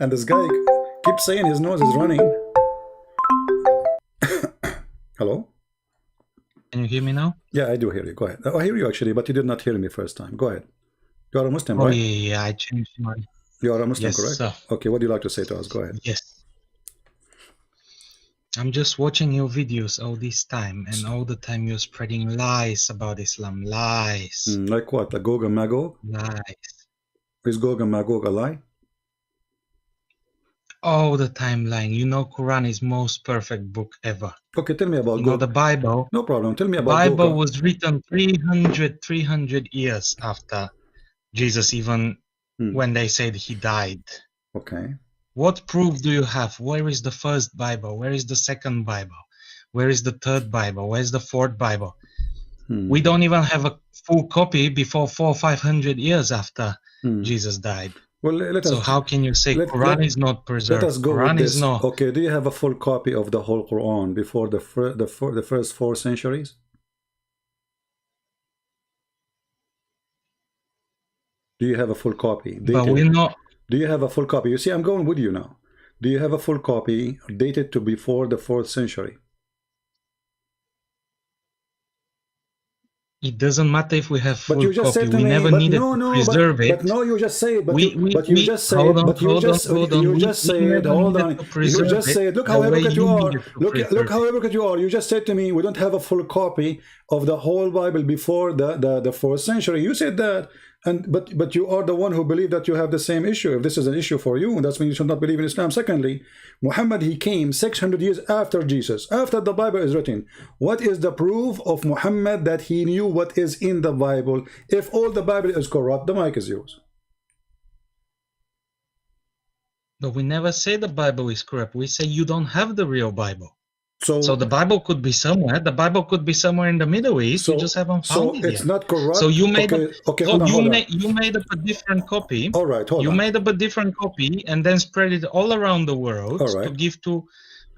And this guy keeps saying his nose is running. Hello? Can you hear me now? Yeah, I do hear you. Go ahead. I hear you actually, but you did not hear me first time. Go ahead. You are a Muslim, Oh, right? yeah, I changed my... You are a Muslim, Yes, correct? sir. Okay, what do you like to say to us? Go ahead. Yes. I'm just watching your videos all this time, and all the time you're spreading lies about Islam. Lies. Like what? Like Gog and Magog? Lies. Is Gog and Magog a lie? All the time lying. You know Quran is most perfect book ever. Okay, tell me about You know Gog. the Bible. No problem. Tell me about Bible Gog. was written 300 years after Jesus, even when they said he died. Okay. What proof do you have? Where is the first Bible? Where is the second Bible? Where is the third Bible? Where's the fourth Bible? We don't even have a full copy before 400 or 500 years after Jesus died. Well, let us, so how can you say Quran is not preserved? Let us go Quran with this. is not. Okay, do you have a full copy of the whole Quran before the first 4 centuries? Do you have a full copy? Dated? But we're not. Do you have a full copy? You see, I'm going with you now. Do you have a full copy dated to before the 4th century? It doesn't matter if we have full but you just copy. Said to we me, never needed to preserve it. But no, you just say it. But you just say hold it. on, But you just said, hold on. You just said, look how hypocrite you are. Look how hypocrite you are. You just said to me, we don't have a full copy of the whole Bible before the 4th century. You said that. But you are the one who believe that you have the same issue. If this is an issue for you, that's when you should not believe in Islam. Secondly, Muhammad, he came 600 years after Jesus, after the Bible is written. What is the proof of Muhammad that he knew what is in the Bible? If all the Bible is corrupt, the mic is yours. But we never say the Bible is corrupt. We say you don't have the real Bible. So the Bible could be somewhere. The Bible could be somewhere in the Middle East. You just haven't found it yet. So it's not corrupt. So you made you made up a different copy. All right, hold on. You made up a different copy and then spread it all around the world to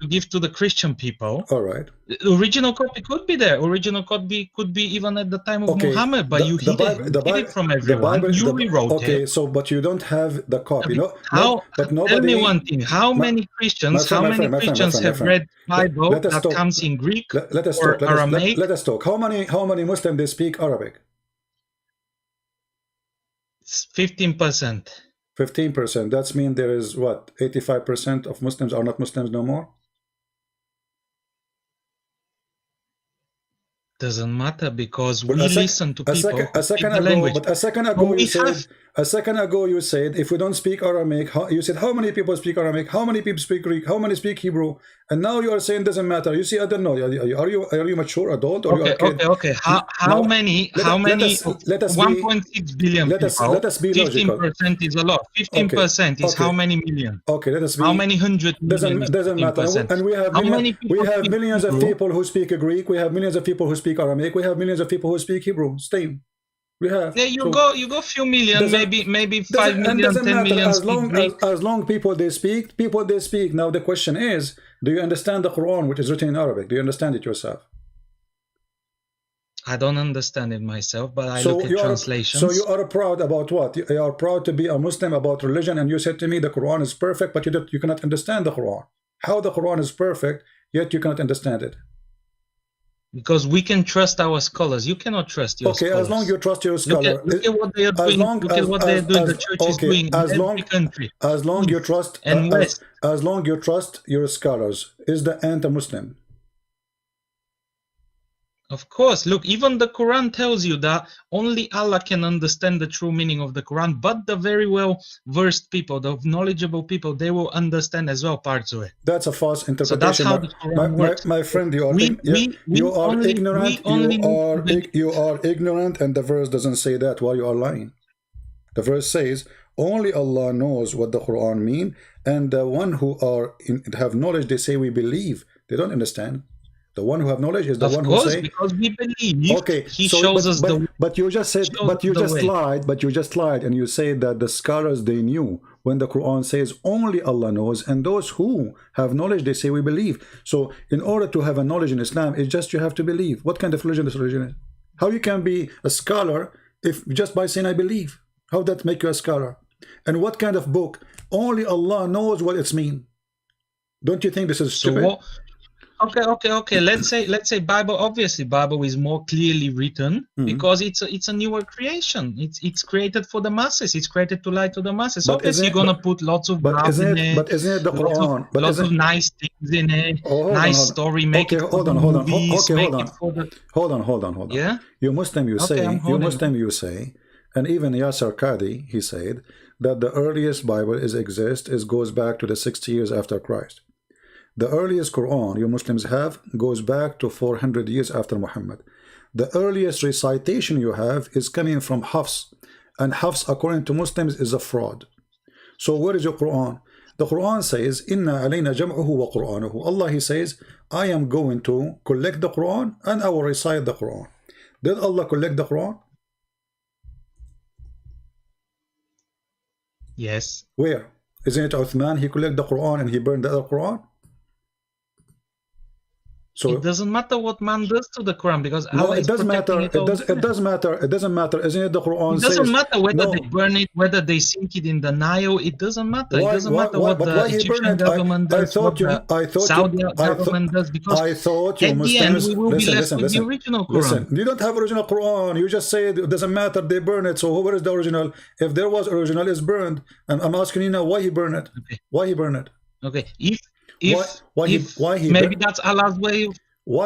give to the Christian people. All right. The original copy could be there. Original copy could be even at the time of Muhammad, but you hid it from everyone. You rewrote it. Okay, so but you don't have the copy. But nobody. Tell me one thing. How many Christians? Have read Bible that comes in Greek or Aramaic? Let us talk. How many Muslims they speak Arabic? 15%. 15%. That means there is what? 85% of Muslims are not Muslims no more. Doesn't matter because we listen to people. A second ago, you said if we don't speak Aramaic, you said how many people speak Aramaic, how many people speak Greek, how many speak Hebrew, and now you are saying doesn't matter. You see, I don't know. Are you mature adult or you are a kid? Okay. How many? 1.6 billion people. Let us be logical. 15% is a lot. 15% is how many million? Okay, let us be. How many hundred million? Doesn't matter. And we have millions of people who speak Greek. We have millions of people who speak Aramaic. We have millions of people who speak Hebrew. Same. We have. Yeah, you go few million, maybe 5 million, 10 million. As long people they speak. Now the question is, do you understand the Quran, which is written in Arabic? Do you understand it yourself? I don't understand it myself, but I look at translations. So you are proud about what? You are proud to be a Muslim about religion, and you said to me the Quran is perfect, but you cannot understand the Quran. How the Quran is perfect, yet you cannot understand it? Because we can trust our scholars. You cannot trust your scholars. Okay, as long as you trust your scholar. Look at what they are doing. Look at what they are doing. The church is doing in every country. As long you trust as long you trust your scholars, is the anti-Muslim? Of course. Look, even the Quran tells you that only Allah can understand the true meaning of the Quran, but the very well-versed people, the knowledgeable people, they will understand as well parts of it. That's a false interpretation. So that's how the Quran works. My friend, you are ignorant, and the verse doesn't say that. Why you are lying? The verse says, only Allah knows what the Quran means, and the one who have knowledge, they say we believe. They don't understand. The one who have knowledge is the one who say. Because we believe. Okay, he shows us the. But you just said. But you just lied. But you just lied, and you say that the scholars they knew when the Quran says only Allah knows, and those who have knowledge they say we believe. So in order to have a knowledge in Islam, it's just you have to believe. What kind of religion this religion is? How you can be a scholar if just by saying I believe? How that make you a scholar? And what kind of book? Only Allah knows what it's mean. Don't you think this is stupid? So okay. Let's say Bible. Obviously, Bible is more clearly written because it's a newer creation. It's created for the masses. It's created to lie to the masses. But obviously, you're gonna put lots of love in it. But isn't it the Quran? Lots of nice things in it. Nice story. Make it for the movies. Hold on. Yeah. You Muslim, you say, and even Yasser Qadi, he said that the earliest Bible goes back to the 60 years after Christ. The earliest Quran you Muslims have goes back to 400 years after Muhammad. The earliest recitation you have is coming from Hafs, and Hafs, according to Muslims, is a fraud. So where is your Quran? The Quran says, Inna alayna jam'uhu wa Qur'anuhu. Allah, He says, I am going to collect the Quran and I will recite the Quran. Did Allah collect the Quran? Yes. Where? Isn't it Uthman? He collected the Quran and he burned the other Quran? So it doesn't matter what man does to the Quran because no, it does matter. It does matter. It doesn't matter. Isn't it the Quran? It doesn't matter whether they burn it, whether they sink it in the Nile. It doesn't matter. It doesn't matter what the Egyptian government does. Saudi government does because I thought you at the end we will be left with the original Quran. Listen, you don't have original Quran. You just say it doesn't matter. They burn it. So where is the original? If there was original, it's burned. And I'm asking you now, why he burned it? Okay. Why he burned it? Okay. Why he maybe that's Allah's way of.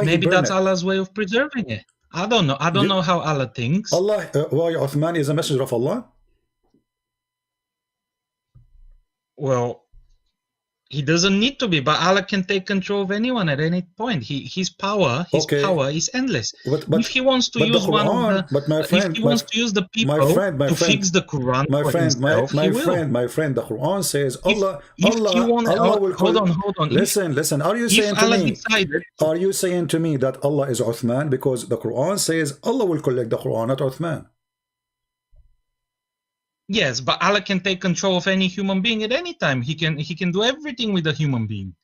Maybe that's Allah's way of preserving it. I don't know. I don't know how Allah thinks. Allah, why Uthman is a messenger of Allah? Well, he doesn't need to be, but Allah can take control of anyone at any point. His power is endless. But if he wants to use Quran, one of the, if he wants to use the people to fix the Quran, my friend, the Quran says Allah will hold on. Listen. Are you saying to me that Allah is Uthman? Because the Quran says Allah will collect the Quran, not Uthman. Yes, but Allah can take control of any human being at any time. He can do everything with a human being.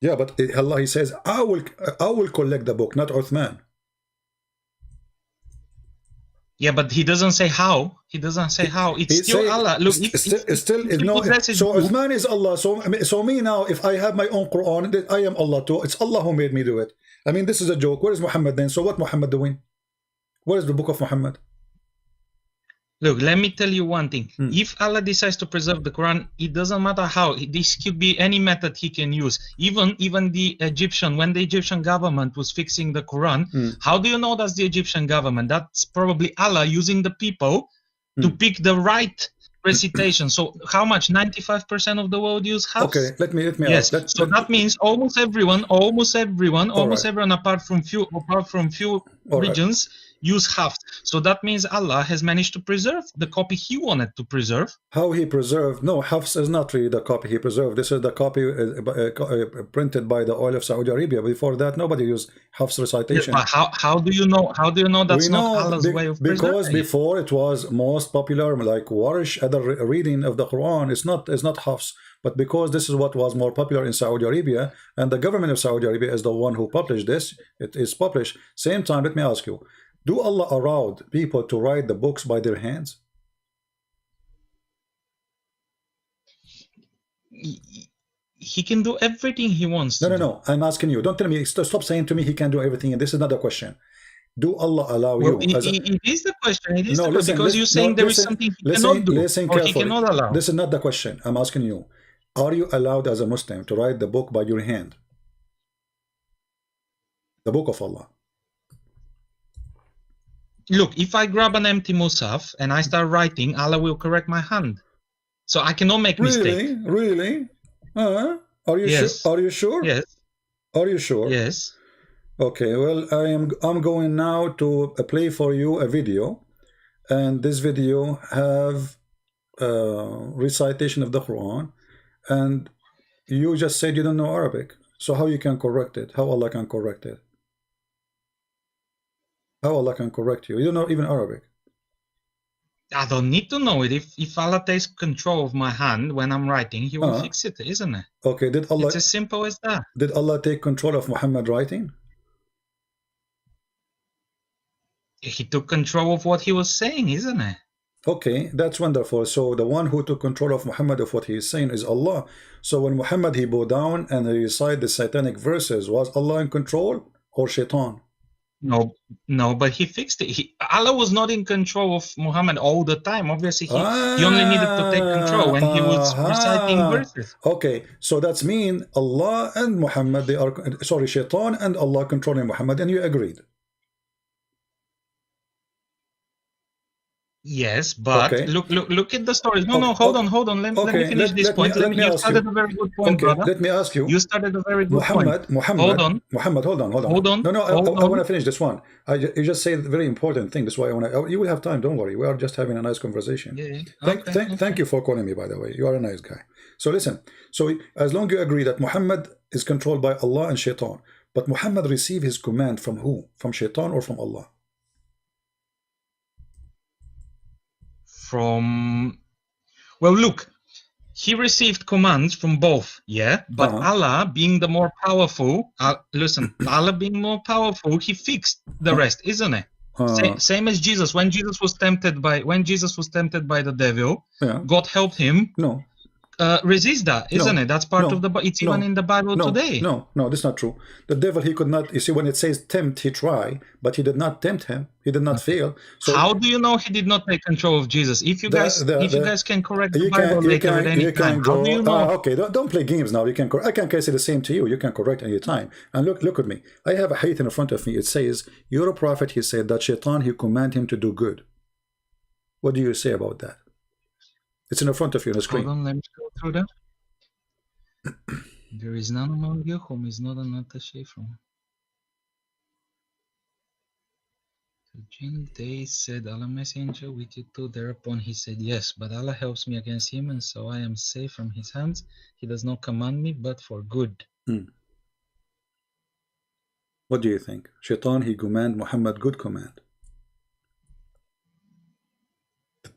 Yeah, but Allah, He says, I will collect the book, not Uthman. Yeah, but He doesn't say how. He doesn't say how. It's still Allah. Look, so Uthman is Allah. So me now, if I have my own Quran, I am Allah too. It's Allah who made me do it. I mean, this is a joke. Where is Muhammad then? So what Muhammad doing? Where is the book of Muhammad? Look, let me tell you one thing. If Allah decides to preserve the Quran, it doesn't matter how. This could be any method He can use. Even the Egyptian, when the Egyptian government was fixing the Quran, how do you know that's the Egyptian government? That's probably Allah using the people to pick the right recitation. So how much? 95% of the world use Hafs? Okay, let me yes. So that means almost everyone apart from few regions use Hafs. So that means Allah has managed to preserve the copy He wanted to preserve. How He preserved? No, Hafs is not really the copy He preserved. This is the copy printed by the oil of Saudi Arabia. Before that, nobody used Hafs recitation. Yeah, but how do you know? How do you know that's not Allah's way of preserving? Because before it was most popular, like Warish, other reading of the Quran. It's not Hafs. But because this is what was more popular in Saudi Arabia, and the government of Saudi Arabia is the one who published this, it is published. Same time, let me ask you, do Allah allow people to write the books by their hands? He can do everything He wants. No. I'm asking you. Don't tell me. Stop saying to me He can do everything. And this is not a question. Do Allah allow you? It is the question. It is the question because you're saying there is something He cannot do or He cannot allow. This is not the question. I'm asking you. Are you allowed as a Muslim to write the book by your hand? The book of Allah. Look, if I grab an empty Musaf and I start writing, Allah will correct my hand. So I cannot make mistakes. Really? Are you sure? Are you sure? Yes. Are you sure? Yes. Okay, well, I'm going now to play for you a video, and this video have recitation of the Quran, and you just said you don't know Arabic. So how you can correct it? How Allah can correct it? How Allah can correct you? You don't know even Arabic. I don't need to know it. If Allah takes control of my hand when I'm writing, He will fix it, isn't it? Okay, it's as simple as that. Did Allah take control of Muhammad writing? He took control of what he was saying, isn't it? Okay, that's wonderful. So the one who took control of Muhammad of what he is saying is Allah. So when Muhammad he bowed down and he recited the satanic verses, was Allah in control or Shaitan? No, but he fixed it. Allah was not in control of Muhammad all the time. Obviously, he only needed to take control when he was reciting verses. Okay, so that's mean Allah and Muhammad, they are, sorry, Shaitan and Allah controlling Muhammad, and you agreed. Yes, but okay. Look at the story. No, hold on. Let me finish this point. You started a very good point, brother. Let me ask you. You started a very good point. Hold on. No, I want to finish this one. You just said a very important thing. That's why I want to. You will have time. Don't worry. We are just having a nice conversation. Yeah. Thank you for calling me. By the way, you are a nice guy. So listen. So as long as you agree that Muhammad is controlled by Allah and Shaitan, but Muhammad received his command from who? From Shaitan or from Allah? Well, look, he received commands from both, yeah, but Allah being the more powerful, listen, Allah being more powerful, he fixed the rest, isn't it? Same as Jesus. When Jesus was tempted by the devil, God helped him resist that, isn't it? That's part of the, it's even in the Bible today. No, that's not true. The devil, he could not, you see, when it says tempt, he tried, but he did not tempt him. He did not fail. So how do you know he did not take control of Jesus? If you guys can correct the Bible later at any time, how do you know? Okay, don't play games now. You can I can say the same to you. You can correct any time. And look at me. I have a hadith in front of me. It says, you're a prophet, he said, that Shaitan, he command him to do good. What do you say about that? It's in front of you on the screen. Hold on, let me go through that. There is none among you whom is not an attaché from. They said, Allah messenger with you too. Thereupon he said, yes, but Allah helps me against him, and so I am safe from his hands. He does not command me, but for good. What do you think? Shaitan, he command Muhammad good command.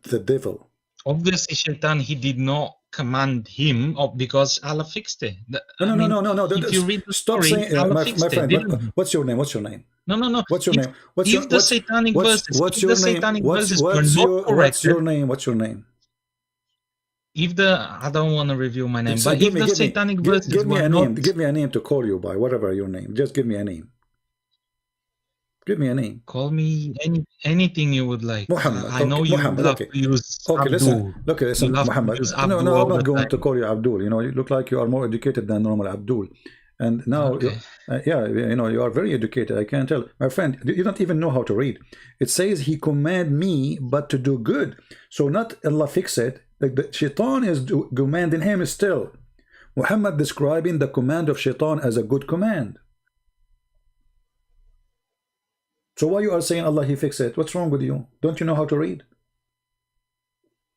The devil. Obviously, Shaitan, he did not command him because Allah fixed it. No. If you read the Stop story, saying, Allah my fixed friend, it, what's your name? What's your name? No. What's your name? What's the satanic verses were not corrected. What's your name? What's your name? I don't want to review my name, but if the satanic verses were not... Give me a name to call you by, whatever your name. Just give me a name. Give me a name. Call me anything you would like. Muhammad. I know you love to use Abdul. Listen, Muhammad. No, I'm not going to call you Abdul. You know, you look like you are more educated than normal Abdul. And now, you are very educated. I can tell. My friend, you don't even know how to read. It says he command me, but to do good. So not Allah fix it. Like the Shaitan is commanding him still. Muhammad describing the command of Shaitan as a good command. So why you are saying Allah he fix it? What's wrong with you? Don't you know how to read?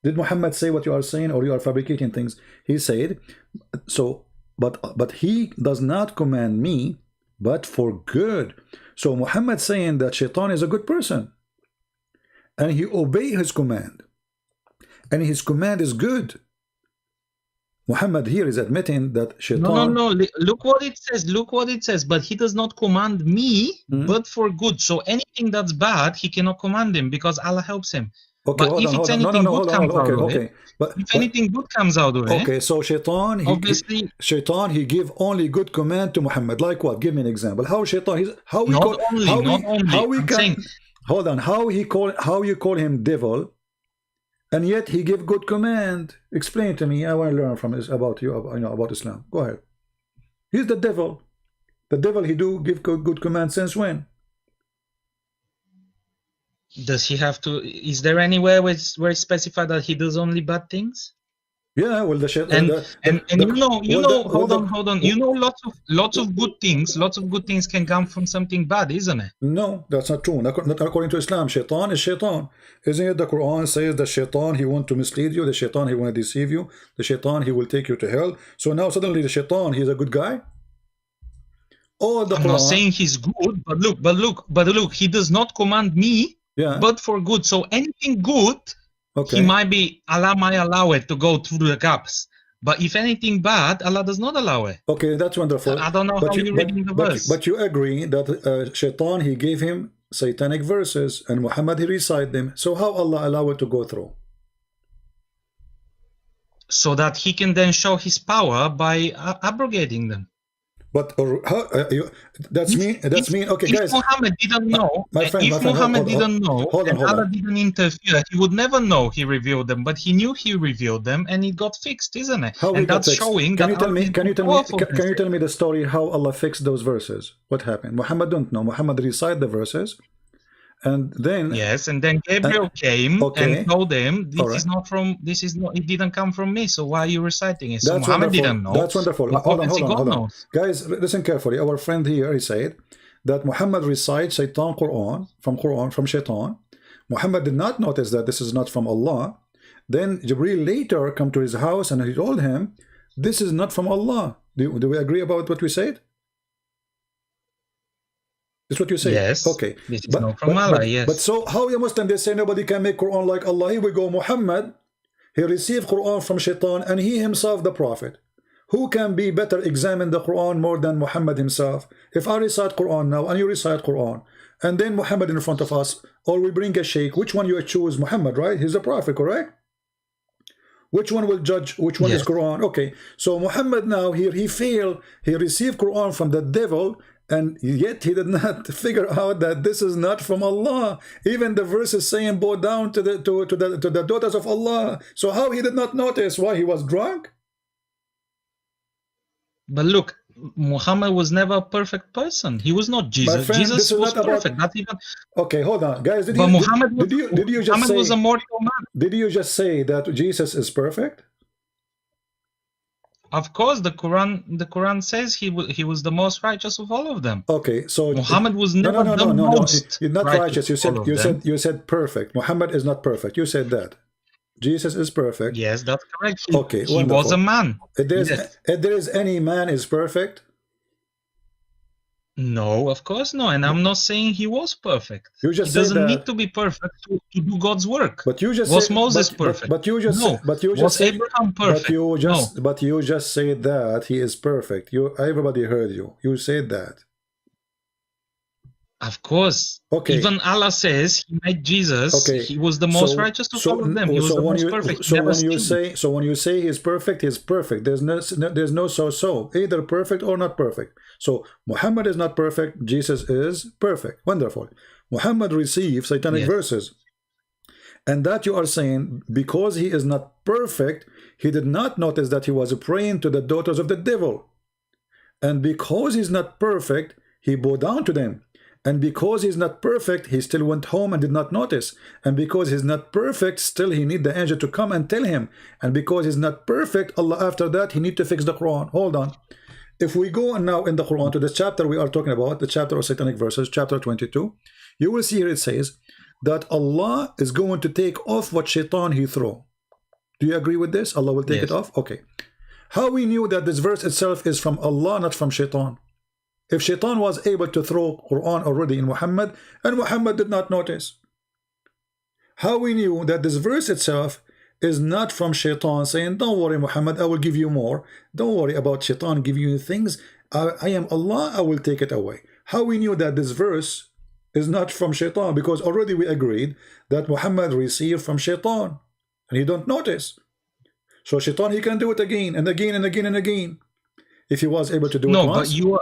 Did Muhammad say what you are saying, or you are fabricating things? He said, so, but he does not command me, but for good. So Muhammad saying that Shaitan is a good person, and he obey his command, and his command is good. Muhammad here is admitting that Shaitan... No. Look what it says. But he does not command me, but for good. So anything that's bad, he cannot command him because Allah helps him. Okay, but if it's anything good comes out of it, if anything good comes out of it... Okay, so Shaitan, Shaitan, he give only good command to Muhammad. Like what? Give me an example. How Shaitan... How you call him devil, and yet he give good command. Explain to me. I want to learn from this about you, about Islam. Go ahead. He's the devil. The devil, he do give good command since when? Does he have to? Is there anywhere where it's specified that he does only bad things? Yeah, well, hold on. You know, lots of good things can come from something bad, isn't it? No, that's not true. Not according to Islam. Shaitan is Shaitan. Isn't it the Quran says that Shaitan, he want to mislead you, the Shaitan, he want to deceive you, the Shaitan, he will take you to hell. So now suddenly the Shaitan, he's a good guy? I'm not saying he's good, but look, he does not command me, but for good. So anything good, Allah might allow it to go through the gaps. But if anything bad, Allah does not allow it. Okay, that's wonderful. I don't know how you're reading the verse. But you agree that Shaitan, he gave him satanic verses, and Muhammad, he recite them. So how Allah allow it to go through? so that he can then show his power by abrogating them. But that's mean. Okay, if guys. Muhammad didn't know, hold on, Allah didn't interfere, he would never know he revealed them. But he knew he revealed them, and it got fixed, isn't it? How and that's showing. Can you tell me the story how Allah fixed those verses? What happened? Muhammad don't know. Muhammad recite the verses, and then and then Gabriel came and told him, this is not, it didn't come from me, so why are you reciting it? So that's Muhammad wonderful. didn't know. That's wonderful. Hold on. Guys, listen carefully. Our friend here, he said that Muhammad recites Quran from Shaitan. Muhammad did not notice that this is not from Allah. Then Jibreel later come to his house and he told him, this is not from Allah. Do we agree about what we said? That's what you say. Yes. Okay. This is not from Allah. Yes. But so how the Muslim, they say nobody can make Quran like Allah? Here we go. Muhammad, he received Quran from Shaitan, and he himself the prophet. Who can be better examine the Quran more than Muhammad himself? If I recite Quran now and you recite Quran, and then Muhammad in front of us, or we bring a sheikh, which one you choose? Muhammad, right? He's a prophet, correct? Which one will judge which one is Quran? Okay. So Muhammad now here, he failed. He received Quran from the devil, and yet he did not figure out that this is not from Allah. Even the verse is saying, bow down to the daughters of Allah. So how he did not notice? Why? He was drunk? But look, Muhammad was never a perfect person. He was not Jesus. Friend, Jesus was perfect. Not even. Okay, hold on, guys. Muhammad was a mortal man. Did you just say that Jesus is perfect? Of course, the Quran says he was the most righteous of all of them. Okay, so Muhammad was never the most. You're not righteous. You said perfect. Muhammad is not perfect. You said that. Jesus is perfect. Yes, that's correct. He was a man. If there is any man is perfect? No, of course no. And I'm not saying he was perfect. You just he doesn't need to be perfect to do God's work. But you just was Moses perfect? But you just was Abraham perfect? But you just said that he is perfect. Everybody heard you. You said that. Of course. Okay. Even Allah says he made Jesus. Okay. He was the most righteous of all of them. He was the most perfect. So when you say he's perfect, he's perfect. There's no so. Either perfect or not perfect. So Muhammad is not perfect. Jesus is perfect. Wonderful. Muhammad received satanic verses. And that you are saying, because he is not perfect, he did not notice that he was praying to the daughters of the devil. And because he's not perfect, he bowed down to them. And because he's not perfect, he still went home and did not notice. And because he's not perfect, still he need the angel to come and tell him. And because he's not perfect, Allah after that, he need to fix the Quran. Hold on. If we go now in the Quran to the chapter we are talking about, the chapter of satanic verses, chapter 22, you will see here it says that Allah is going to take off what shaitan he threw. Do you agree with this? Allah will take it off? Okay. How we knew that this verse itself is from Allah, not from shaitan? If shaitan was able to throw Quran already in Muhammad, and Muhammad did not notice. How we knew that this verse itself is not from shaitan saying, don't worry Muhammad, I will give you more. Don't worry about shaitan giving you things. I am Allah, I will take it away. How we knew that this verse is not from shaitan? Because already we agreed that Muhammad received from shaitan. And he don't notice. So shaitan, he can do it again and again and again and again. If he was able to do it once. No,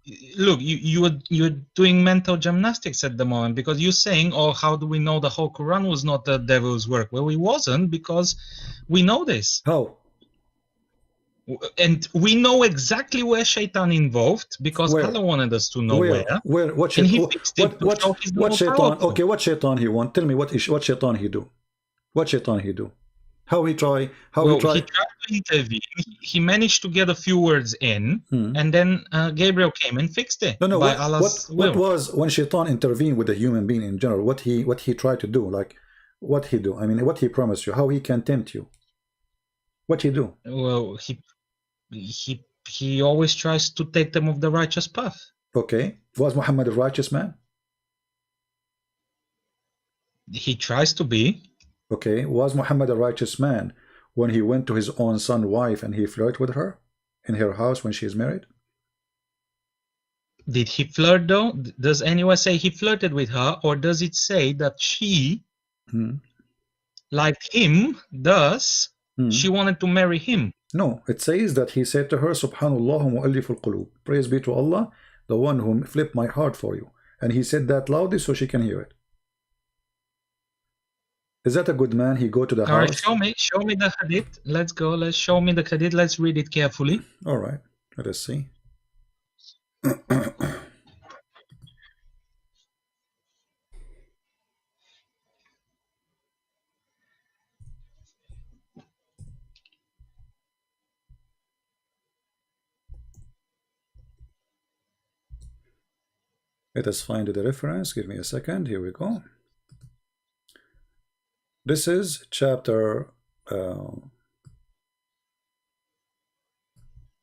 but you're doing mental gymnastics at the moment, because you're saying, oh, how do we know the whole Quran was not the devil's work? Well, it wasn't, because we know this. How? And we know exactly where shaitan involved, because Allah wanted us to know where. What shaitan? Okay, what shaitan he want? Tell me what shaitan he do? What shaitan he do? How he tried? He tried to intervene. He managed to get a few words in, and then Gabriel came and fixed it. No. By Allah's will. What was when shaitan intervened with the human being in general? What he tried to do? Like what he do? I mean, what he promised you? How he can tempt you? What he do? Well, he always tries to take them off the righteous path. Okay, was Muhammad a righteous man? He tries to be. Okay, was Muhammad a righteous man when he went to his own son's wife and he flirted with her in her house when she is married? Did he flirt though? Does anyone say he flirted with her, or does it say that she liked him, thus She wanted to marry him. No, it says that he said to her, Subhanallah mu'alliful qulub. Praise be to Allah, the one who flipped my heart for you. And he said that loudly so she can hear it. Is that a good man? He go to the house. All right, show me the hadith. Let's go. Let's show me the hadith. Let's read it carefully. All right, let us see. Let us find the reference. Give me a second. Here we go. This is chapter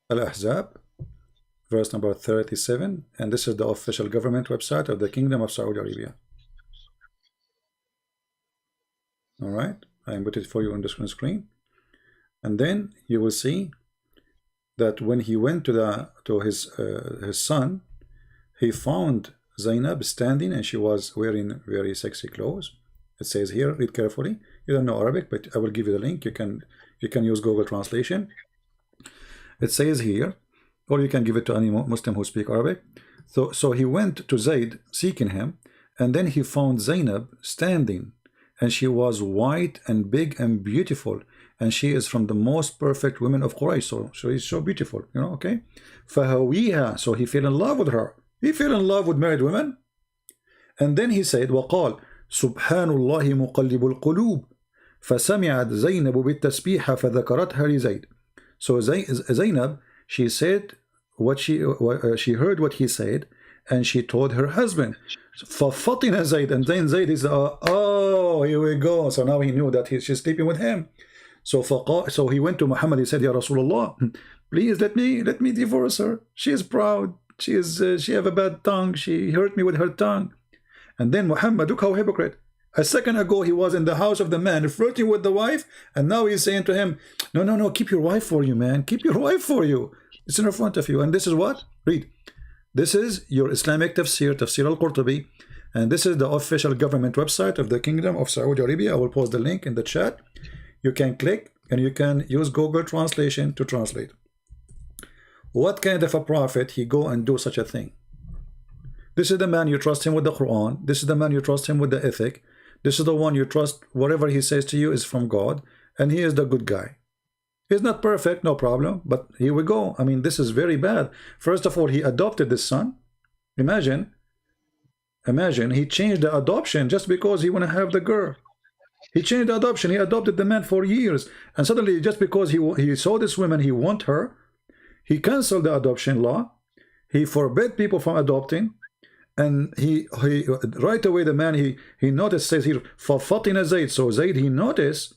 Al-Ahzab, verse number 37, and this is the official government website of the Kingdom of Saudi Arabia. All right, I put it for you on the screen, and then you will see that when he went to his son, he found Zainab standing, and she was wearing very sexy clothes. It says here, read carefully. You don't know Arabic, but I will give you the link. You can use Google Translation. It says here, or you can give it to any Muslim who speak Arabic. So he went to Zayd seeking him, and then he found Zainab standing, and she was white and big and beautiful, and she is from the most perfect women of Quraysh. So she's so beautiful, you know. Okay, فهويها. So he fell in love with her. He fell in love with married women, and then he said, وقال سبحان الله مقلب القلوب فسمعت زينب بالتسبيح فذكرتها لزيد. So Zainab, she said what she heard what he said, and she told her husband. ففطن زيد, and then Zayd is oh, here we go. So now he knew that she's sleeping with him. So he went to Muhammad. He said, Ya Rasulullah, please let me divorce her. She is proud. She have a bad tongue. She hurt me with her tongue. And then Muhammad, look how hypocrite. A second ago he was in the house of the man flirting with the wife, and now he's saying to him, no, keep your wife for you, man. Keep your wife for you. It's in front of you. And this is what? Read. This is your Islamic tafsir, Tafsir al-Qurtubi, and this is the official government website of the Kingdom of Saudi Arabia. I will post the link in the chat. You can click and you can use Google Translation to translate. What kind of a prophet he go and do such a thing? This is the man you trust him with the Quran. This is the man you trust him with the ethic. This is the one you trust. Whatever he says to you is from God, and he is the good guy. He's not perfect, no problem, but here we go. I mean, this is very bad. First of all, he adopted this son. Imagine he changed the adoption just because he want to have the girl. He changed the adoption. He adopted the man for years, and suddenly just because he saw this woman, he want her, he canceled the adoption law. He forbade people from adopting. And he right away, the man he noticed, says here, فَفَطِنَ Zayd. So Zayd, he noticed,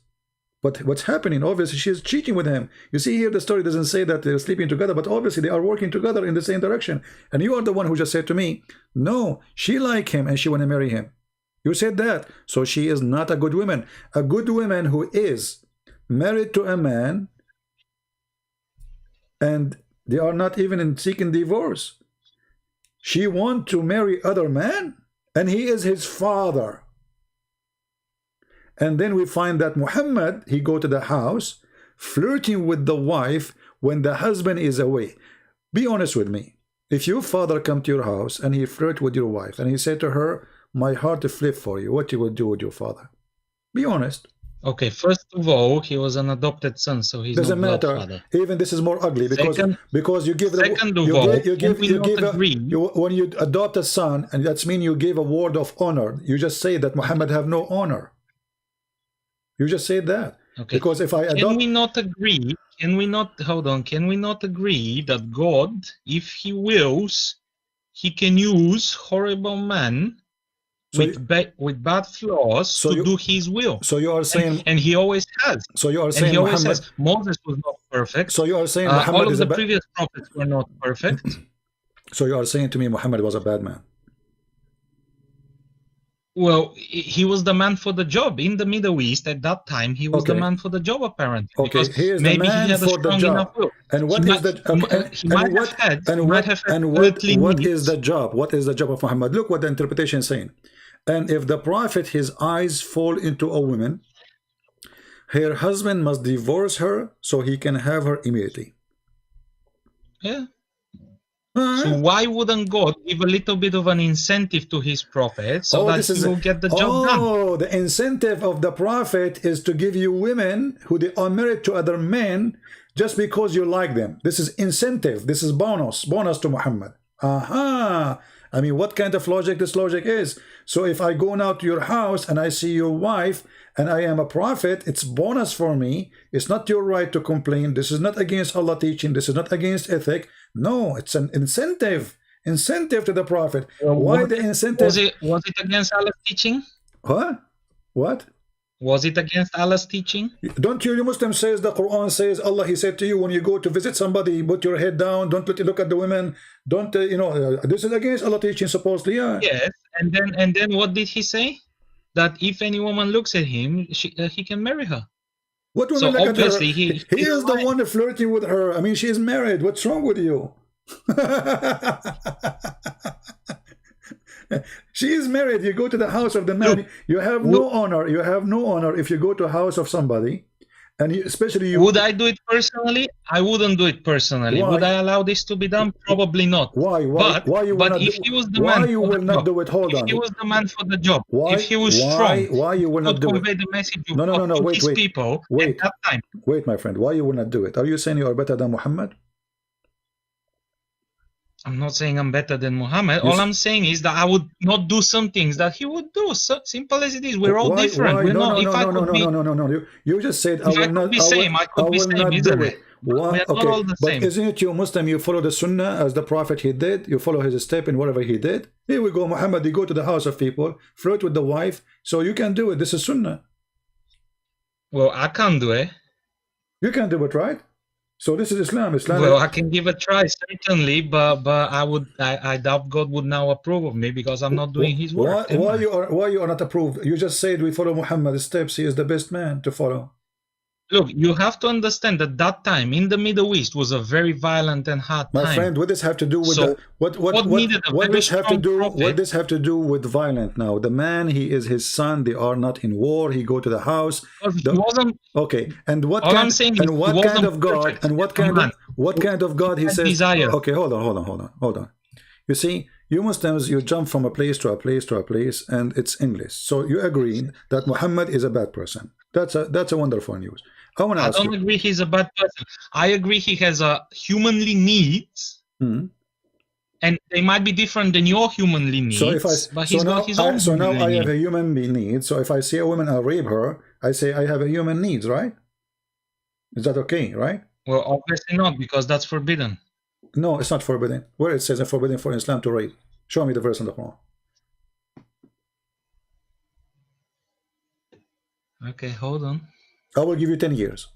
but what's happening? Obviously she is cheating with him. You see here, the story doesn't say that they're sleeping together, but obviously they are working together in the same direction. And you are the one who just said to me, no, she like him and she want to marry him. You said that. So she is not a good woman. A good woman who is married to a man and they are not even in seeking divorce. She want to marry other man, and he is his father. And then we find that Muhammad, he go to the house, flirting with the wife when the husband is away. Be honest with me. If your father come to your house and he flirt with your wife, and he said to her, my heart is flip for you, what you will do with your father? Be honest. Okay, first of all, he was an adopted son, so he's doesn't not matter. father. Even this is more ugly because you give when you adopt a son, and that's mean you give a word of honor. You just say that Muhammad have no honor. You just say that. Okay. Because if I adopt, can we not agree? Can we not hold on? Can we not agree that God, if He wills, He can use horrible men with bad flaws to do His will. So you are saying, and He always has. So you are saying Moses was not perfect. So you are saying Muhammad all of the previous prophets were not perfect. So you are saying to me Muhammad was a bad man? Well, he was the man for the job in the Middle East at that time. He was the man for the job, apparently. Okay, he is the man for the job. And what is the what is the job? What is the job of Muhammad? Look what the interpretation is saying. And if the prophet, his eyes fall into a woman, her husband must divorce her so he can have her immediately. Yeah. So why wouldn't God give a little bit of an incentive to his prophet so that he will get the job done? Oh, the incentive of the prophet is to give you women who they are married to other men just because you like them. This is incentive. This is bonus to Muhammad. Aha. I mean, what kind of logic this logic is? So if I go now to your house and I see your wife and I am a prophet, it's bonus for me. It's not your right to complain. This is not against Allah teaching. This is not against ethic. No, it's an incentive. Incentive to the prophet. Why the incentive? Was it against Allah's teaching? Huh? What? Was it against Allah's teaching? Don't you Muslim says the Quran says Allah, he said to you when you go to visit somebody, put your head down, don't look at the women, don't this is against Allah teaching supposedly. Yeah. Yes, and then what did he say? That if any woman looks at him, he can marry her. What woman look at her? He is the one flirting with her. I mean, she is married. What's wrong with you? She is married. You go to the house of the man. You have no honor. You have no honor if you go to a house of somebody, and especially you. Would I do it personally? I wouldn't do it personally. Why? Would I allow this to be done? Probably not. Why? Why you but if he was the man, why you will not do it? Hold on. If he was the man for the job, why? If he was strong, why you will not do convey it? the message of No. to his people at that time. Wait, my friend. Why you will not do it? Are you saying you are better than Muhammad? I'm not saying I'm better than Muhammad. All I'm saying is that I would not do some things that he would do. So simple as it is. We're all different. We're not. No. You just said I will not. I will not do it. Why? Okay, but isn't it you Muslim? You follow the Sunnah as the Prophet he did. You follow his step in whatever he did. Here we go, Muhammad. You go to the house of people, flirt with the wife, so you can do it. This is Sunnah. Well, I can't do it. You can do it, right? So this is Islam. Well, I can give a try certainly, but I doubt God would now approve of me because I'm not doing His work. Why you are not approved? You just said we follow Muhammad's steps. He is the best man to follow. Look, you have to understand that that time in the Middle East was a very violent and hard time. My friend, what does have to do with what this have to do with violent now? The man, he is his son. They are not in war. He go to the house. Okay, and what kind of God he says? Desire. Okay, hold on. You see, you Muslims, you jump from a place to a place to a place, and it's English. So you agree that Muhammad is a bad person. That's a wonderful news. I don't agree he's a bad person. I agree he has humanly needs, and they might be different than your humanly needs. But he's got his own. So now I have a human need. So if I see a woman, I'll rape her. I say I have a human needs, right? Is that okay, right? Well, obviously not, because that's forbidden. No, it's not forbidden. Where it says it's forbidden for Islam to rape? Show me the verse in the Quran. Okay, hold on. I will give you 10 years.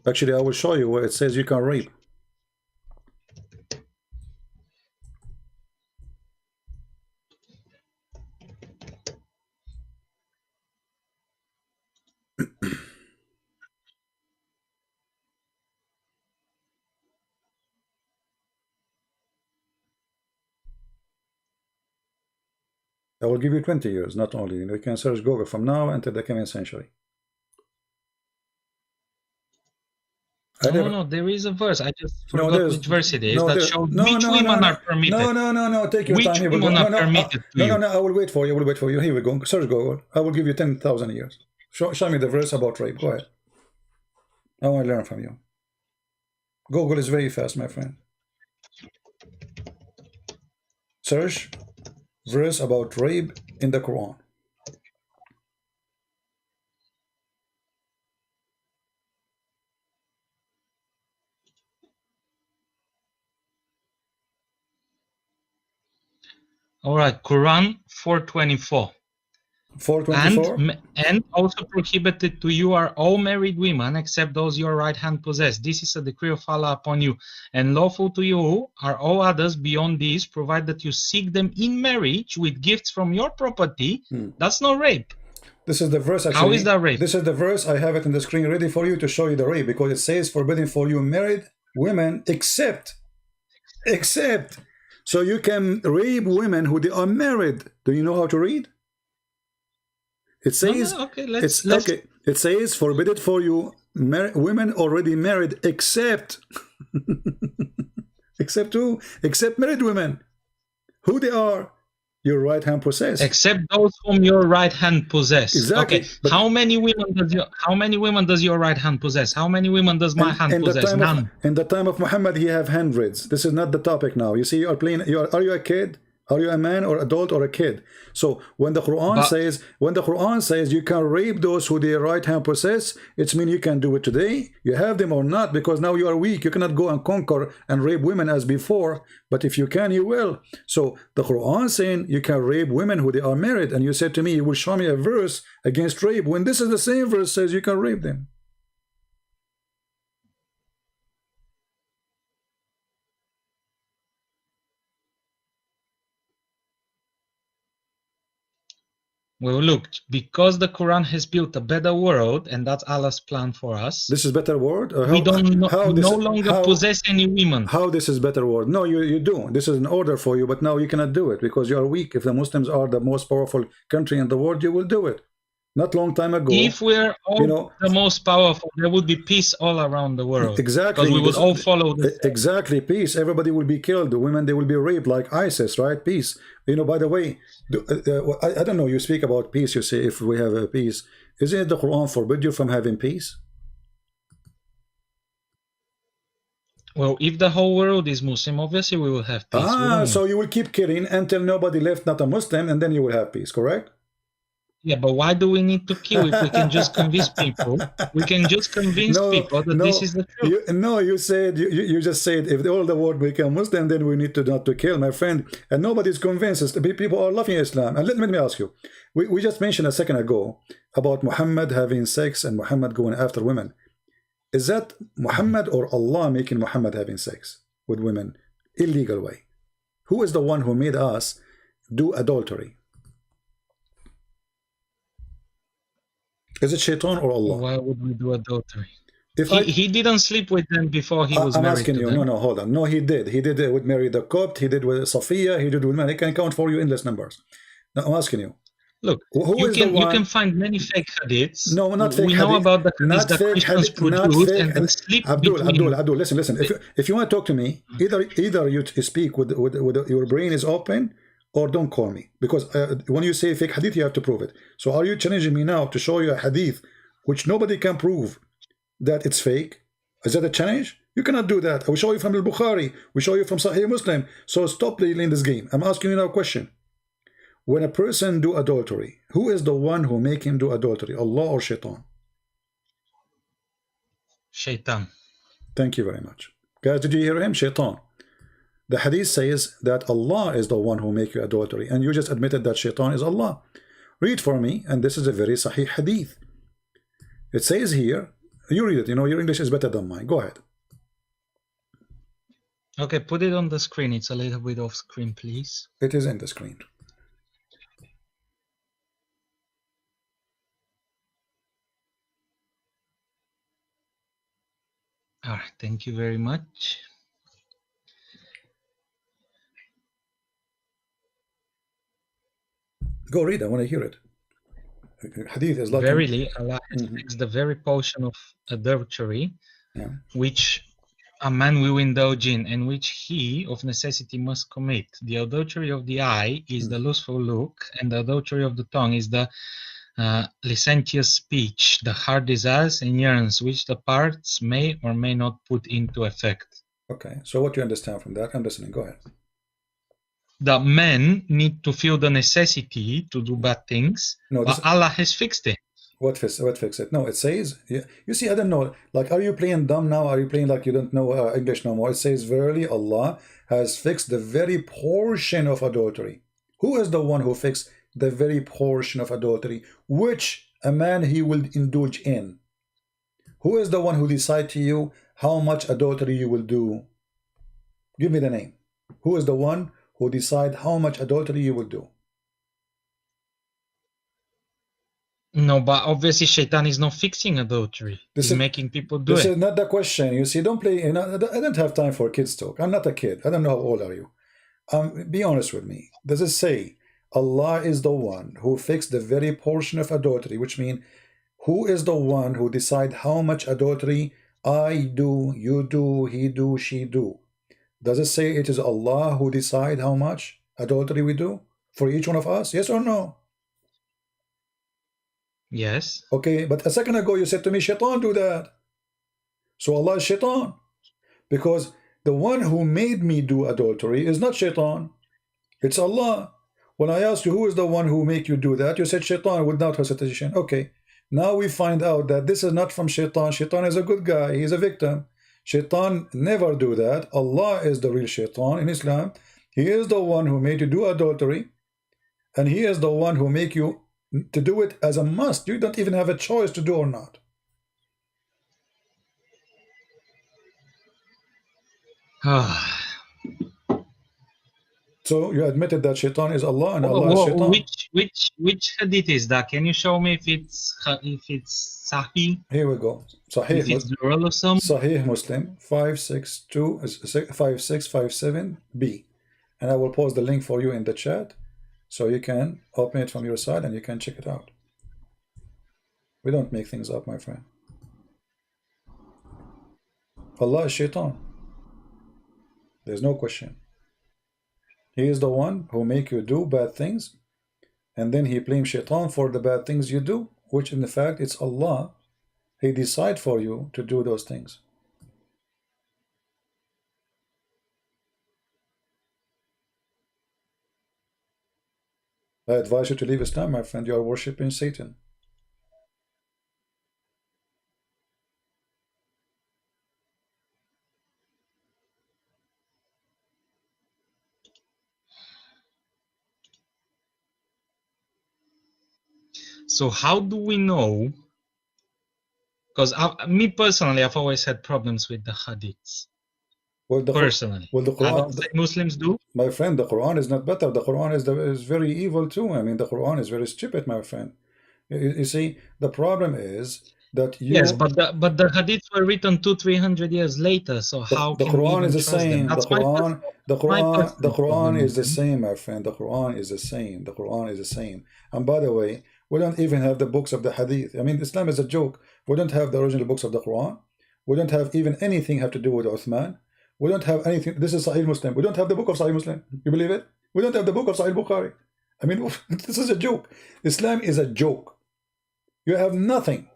Actually, I will show you where it says you can rape. I will give you 20 years, not only. You can search Google from now until the coming century. No, there is a verse. I just forgot which verse it is that shows which women are permitted. No, take your time. Which women are permitted to you. No, I will wait for you. Here we go. Search Google. I will give you 10,000 years. Show me the verse about rape. Go ahead. I want to learn from you. Google is very fast, my friend. Search verse about rape in the Quran. All right, Quran 4:24. 4:24. And also prohibited to you are all married women except those your right hand possess. This is a decree of Allah upon you. And lawful to you are all others beyond these, provided that you seek them in marriage with gifts from your property. That's not rape. This is the verse actually. How is that rape? This is the verse. I have it on the screen ready for you to show you the rape, because it says forbidden for you married women except. So you can rape women who they are married. Do you know how to read? It says, okay, okay. It says, forbid it for you, women already married, except, except who? Except married women. Who they are? Your right hand possess. Except those whom your right hand possess. Exactly. Okay. How many women does your right hand possess? How many women does my hand possess? None. In the time of Muhammad, he have hundreds. This is not the topic now. You see, you are playing. Are you a kid? Are you a man or adult or a kid? So when the Quran says you can rape those who their right hand possess, it means you can do it today. You have them or not, because now you are weak. You cannot go and conquer and rape women as before. But if you can, you will. So the Quran saying you can rape women who they are married, and you said to me, you will show me a verse against rape, when this is the same verse says you can rape them. Well, look, because the Quran has built a better world, and that's Allah's plan for us. This is better world? We no longer possess any women. How this is better world? No, you do. This is an order for you, but now you cannot do it because you are weak. If the Muslims are the most powerful country in the world, you will do it. Not long time ago. If we're all the most powerful, there would be peace all around the world. Exactly. Because we would all follow this. Exactly. Peace. Everybody will be killed. The women, they will be raped like ISIS, right? Peace. By the way, I don't know, you speak about peace, you say if we have a peace. Isn't it the Quran forbid you from having peace? Well, if the whole world is Muslim, obviously we will have peace. So you will keep killing until nobody left not a Muslim, and then you will have peace, correct? Yeah, but why do we need to kill if we can just convince people? We can just convince people that this is the truth. You just said if all the world become Muslim, then we need to not to kill, my friend. And nobody's convinced. People are loving Islam. And let me ask you. We just mentioned a second ago about Muhammad having sex and Muhammad going after women. Is that Muhammad or Allah making Muhammad having sex with women illegal way? Who is the one who made us do adultery? Is it Shaitan or Allah? Why would we do adultery? He didn't sleep with them before he was married. I'm asking you. No, hold on. No, he did. He did it with Mary the Copt. He did with Safiya. He did with men. He can count for you endless numbers. Now, I'm asking you. Look, you can find many fake hadiths. No, not fake hadiths. We know about the hadiths that Christians produce and the sleep Abdul, listen. If you want to talk to me, either you speak with your brain is open, or don't call me, because when you say fake hadith, you have to prove it. So are you challenging me now to show you a hadith which nobody can prove that it's fake? Is that a challenge? You cannot do that. I will show you from al-Bukhari. We show you from Sahih Muslim. So stop playing this game. I'm asking you now a question. When a person do adultery, who is the one who make him do adultery? Allah or Shaitan? Shaitan. Thank you very much. Guys, did you hear him? Shaitan. The hadith says that Allah is the one who make you adultery, and you just admitted that Shaitan is Allah. Read for me, and this is a very sahih hadith. It says here, you read it, your English is better than mine. Go ahead. Okay, put it on the screen. It's a little bit off screen, please. It is in the screen. All right, thank you very much. Go read, I want to hear it. Hadith is like verily Allah has fixed the very portion of adultery which a man will indulge in, and which he of necessity must commit. The adultery of the eye is the lustful look, and the adultery of the tongue is the licentious speech, the heart desires and yearns, which the parts may or may not put into effect. Okay, so what do you understand from that? I'm listening, go ahead. That men need to feel the necessity to do bad things, but Allah has fixed it. What fix it? No, it says, you see, I don't know, like, are you playing dumb now? Are you playing like you don't know English no more? It says, verily Allah has fixed the very portion of adultery. Who is the one who fixed the very portion of adultery, which a man he will indulge in? Who is the one who decide to you how much adultery you will do? Give me the name. Who is the one who decide how much adultery you will do? No, but obviously Shaitan is not fixing adultery. He's making people do it. This is not the question. You see, don't play. I don't have time for kids talk. I'm not a kid. I don't know how old are you. Be honest with me. Does it say Allah is the one who fixed the very portion of adultery, which means who is the one who decide how much adultery I do, you do, he do, she do? Does it say it is Allah who decide how much adultery we do for each one of us? Yes or no? Yes. Okay, but a second ago you said to me, Shaitan do that. So Allah is Shaitan. Because the one who made me do adultery is not Shaitan. It's Allah. When I asked you who is the one who make you do that, you said Shaitan without hesitation. Okay, now we find out that this is not from Shaitan. Shaitan is a good guy. He's a victim. Shaitan never do that. Allah is the real Shaitan in Islam. He is the one who made you do adultery, and he is the one who make you to do it as a must. You don't even have a choice to do or not. So you admitted that Shaitan is Allah and Allah is Shaitan. Which hadith is that? Can you show me if it's Sahih? Here we go. Sahih, Sahih Muslim 5657B, and I will post the link for you in the chat, so you can open it from your side and you can check it out. We don't make things up, my friend. Allah is Shaitan. There's no question. He is the one who make you do bad things, and then he blames Shaitan for the bad things you do, which in fact it's Allah. He decide for you to do those things. I advise you to leave Islam, my friend. You are worshipping Satan. So how do we know? Because me personally, I've always had problems with the hadiths. Well, the personally, well, the Quran, Muslims do. My friend, the Quran is not better. The Quran is very evil too. I mean, the Quran is very stupid, my friend. You see, the problem is that you. Yes, but the hadiths were written 200-300 years later. So how the can Quran we is the same. Them? The Quran is the same, my friend. The Quran is the same. The Quran is the same. And by the way, we don't even have the books of the hadith. I mean, Islam is a joke. We don't have the original books of the Quran. We don't have even anything have to do with Uthman. We don't have anything. This is Sahih Muslim. We don't have the book of Sahih Muslim. You believe it? We don't have the book of Sahih Bukhari. I mean, this is a joke. Islam is a joke. You have nothing.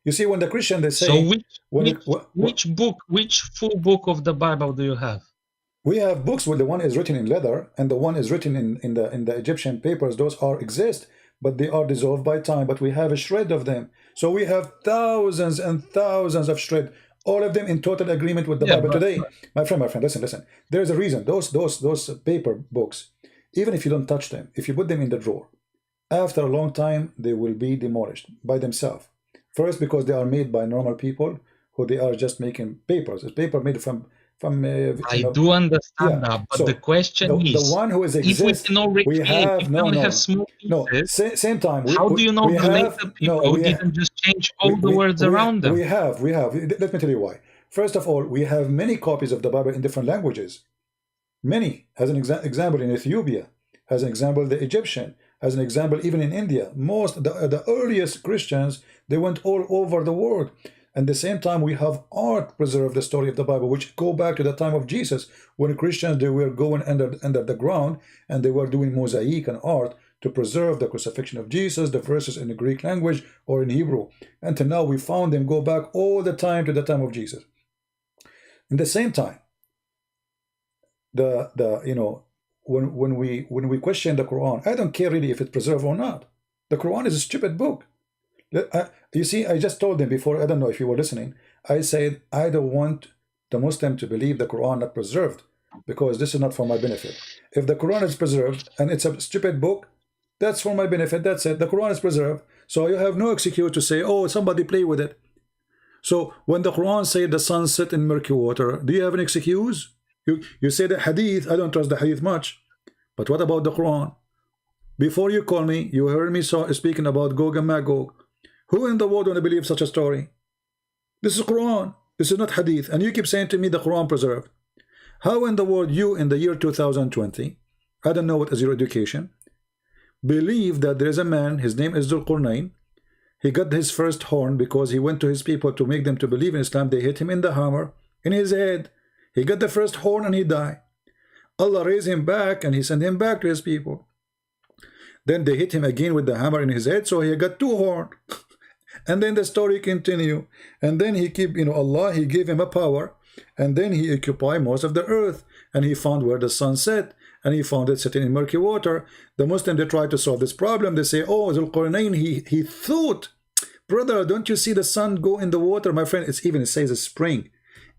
You see, when the Christian they say, so which full book of the Bible do you have? We have books where the one is written in leather and the one is written in the Egyptian papers. Those exist, but they are dissolved by time. But we have a shred of them. So we have thousands and thousands of shred. All of them in total agreement with the Bible today. My friend, listen. There is a reason. Those paper books, even if you don't touch them, if you put them in the drawer, after a long time, they will be demolished by themselves. First, because they are made by normal people who they are just making papers. It's paper made from I do understand that, but the question is, the one who is exists, we have same time. How do you know the later people didn't just change all the words around them? We have. Let me tell you why. First of all, we have many copies of the Bible in different languages. Many. As an example, in Ethiopia. As an example, the Egyptian. As an example, even in India. Most the earliest Christians, they went all over the world. At the same time, we have art preserve the story of the Bible, which go back to the time of Jesus, when Christians, they were going under the ground and they were doing mosaic and art to preserve the crucifixion of Jesus, the verses in the Greek language or in Hebrew. Until now, we found them go back all the time to the time of Jesus. In the same time, when we question the Quran, I don't care really if it's preserved or not. The Quran is a stupid book. You see, I just told them before, I don't know if you were listening, I said, I don't want the Muslim to believe the Quran not preserved, because this is not for my benefit. If the Quran is preserved and it's a stupid book, that's for my benefit, that's it. The Quran is preserved, so you have no excuse to say, oh, somebody play with it. So when the Quran said the sun set in murky water, do you have an excuse? You say the hadith, I don't trust the hadith much, but what about the Quran? Before you call me, you heard me speaking about Gog and Magog. Who in the world want to believe such a story? This is Quran. This is not hadith. And you keep saying to me the Quran preserved. How in the world you in the year 2020, I don't know what is your education, believe that there is a man, his name is Dhul-Qurnayn. He got his first horn because he went to his people to make them to believe in Islam. They hit him in the hammer, in his head. He got the first horn and he died. Allah raised him back and he sent him back to his people. Then they hit him again with the hammer in his head, so he got 2 horns. And then the story continue. And then he keep, Allah, he gave him a power. And then he occupied most of the earth. And he found where the sun set. And he found it sitting in murky water. The Muslim, they try to solve this problem. They say, oh, Dhul-Qurnayn, he thought, brother, don't you see the sun go in the water? My friend, it says a spring.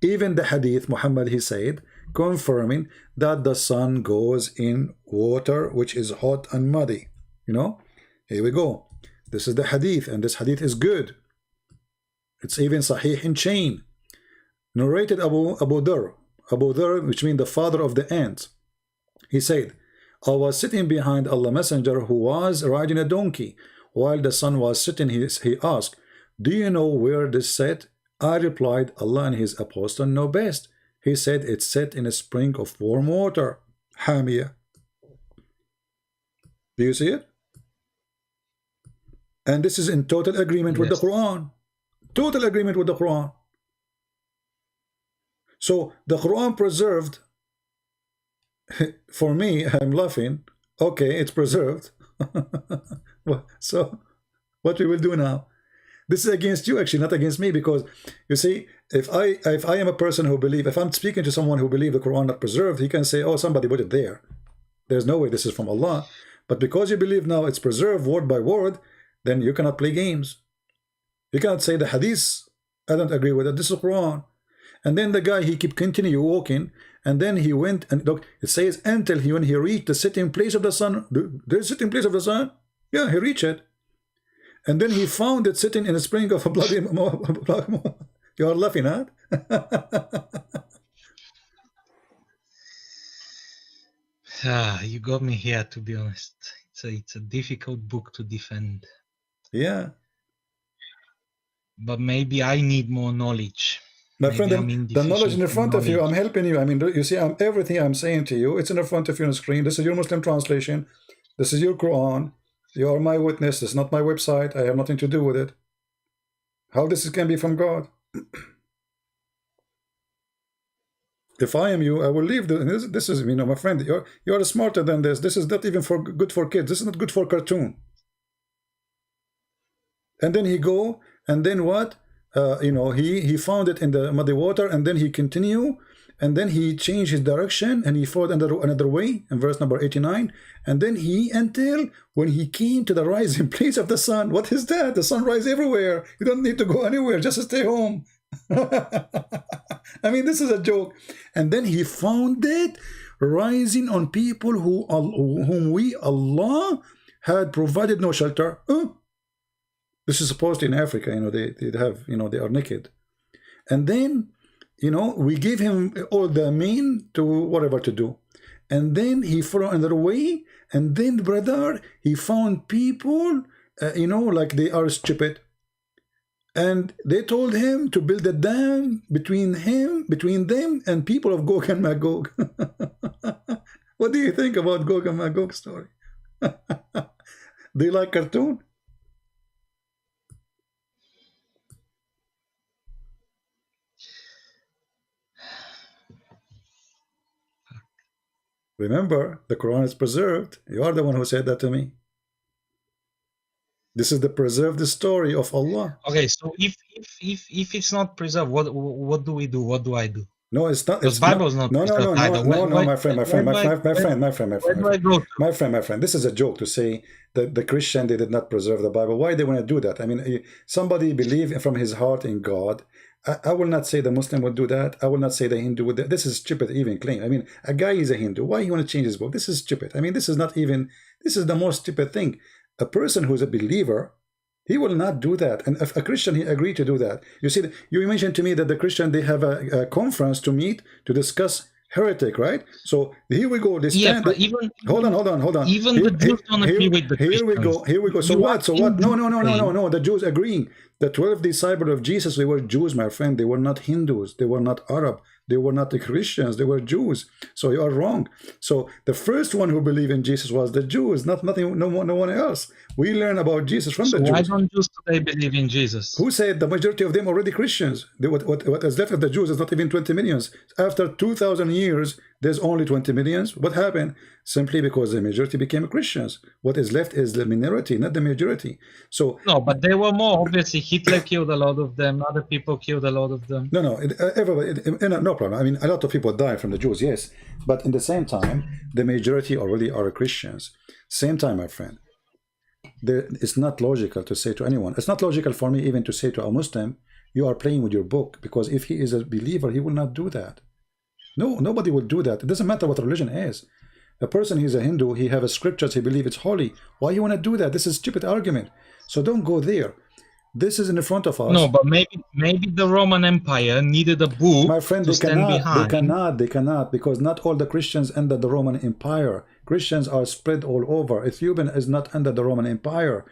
Even the hadith, Muhammad, he said, confirming that the sun goes in water, which is hot and muddy. Here we go. This is the hadith, and this hadith is good. It's even sahih in chain. Narrated Abu Dharr, which means the father of the ants. He said, I was sitting behind Allah Messenger who was riding a donkey. While the sun was sitting, he asked, do you know where this set? I replied, Allah and his apostle know best. He said, it's set in a spring of warm water. Hamia. Do you see it? And this is in total agreement with the Quran. Total agreement with the Quran. So the Quran preserved, for me, I'm laughing. Okay, it's preserved. So what we will do now? This is against you, actually, not against me, because you see, if I am a person who believe, if I'm speaking to someone who believe the Quran not preserved, he can say, oh, somebody put it there. There's no way this is from Allah. But because you believe now it's preserved word by word, then you cannot play games. You cannot say the hadith, I don't agree with it, this is Quran. And then the guy, he keep continue walking, and then he went, and look, it says until when he reached the sitting place of the sun. The sitting place of the sun? Yeah, he reached it. And then he found it sitting in a spring of a bloody. You are laughing, huh? You got me here, to be honest. It's a difficult book to defend. Yeah. But maybe I need more knowledge. My friend, the knowledge in front of you, I'm helping you. I mean, you see, everything I'm saying to you, it's in front of you on the screen. This is your Muslim translation. This is your Quran. You are my witness. This is not my website. I have nothing to do with it. How this can be from God? If I am you, I will leave. This is, my friend, you're smarter than this. This is not even good for kids. This is not good for cartoon. And then he go, and then what? He found it in the muddy water, and then he continue, and then he changed his direction, and he followed another way in verse number 89, and then until when he came to the rising place of the sun. What is that? The sun rises everywhere. You don't need to go anywhere, just stay home. I mean, this is a joke. And then he found it rising on people whom Allah had provided no shelter. This is supposed in Africa, they have, they are naked. And then, we gave him all the mean to whatever to do. And then he followed another way. And then, brother, he found people, like they are stupid. And they told him to build a dam between them and people of Gog and Magog. What do you think about Gog and Magog story? Do you like cartoon? Remember, the Quran is preserved. You are the one who said that to me. This is the preserved story of Allah. Okay, so if it's not preserved, what do we do? What do I do? No, it's not. The Bible is not preserved either. No, my friend. This is a joke to say that the Christian, they did not preserve the Bible. Why they want to do that? I mean, somebody believe from his heart in God. I will not say the Muslim would do that. I will not say the Hindu would do that. This is stupid even claim. I mean, a guy is a Hindu. Why he want to change his book? This is stupid. I mean, this is the most stupid thing. A person who is a believer, he will not do that. And if a Christian, he agreed to do that. You see, you mentioned to me that the Christian, they have a conference to meet to discuss heretic, right? So here we go. Hold on. Even the Jews don't agree with the Christians. Here we go. So what? No. The Jews agreeing. The 12 disciples of Jesus, they were Jews, my friend. They were not Hindus. They were not Arab. They were not the Christians. They were Jews. So you are wrong. So the first one who believed in Jesus was the Jews, no one else. We learn about Jesus from the Jews. Why don't Jews today believe in Jesus? Who said the majority of them already Christians? What is left of the Jews is not even 20 millions. After 2,000 years, there's only 20 millions. What happened? Simply because the majority became Christians. What is left is the minority, not the majority. So no, but there were more. Obviously, Hitler killed a lot of them. Other people killed a lot of them. No, everybody, no problem. I mean, a lot of people died from the Jews, yes. But in the same time, the majority already are Christians. Same time, my friend. It's not logical to say to anyone. It's not logical for me even to say to a Muslim, you are playing with your book, because if he is a believer, he will not do that. No, nobody will do that. It doesn't matter what religion is. A person, he's a Hindu, he have a scriptures, he believes it's holy. Why you want to do that? This is a stupid argument. So don't go there. This is in the front of us. No, but maybe the Roman Empire needed a book. My friend, to stand behind. They cannot, because not all the Christians under the Roman Empire. Christians are spread all over. Ethiopian is not under the Roman Empire,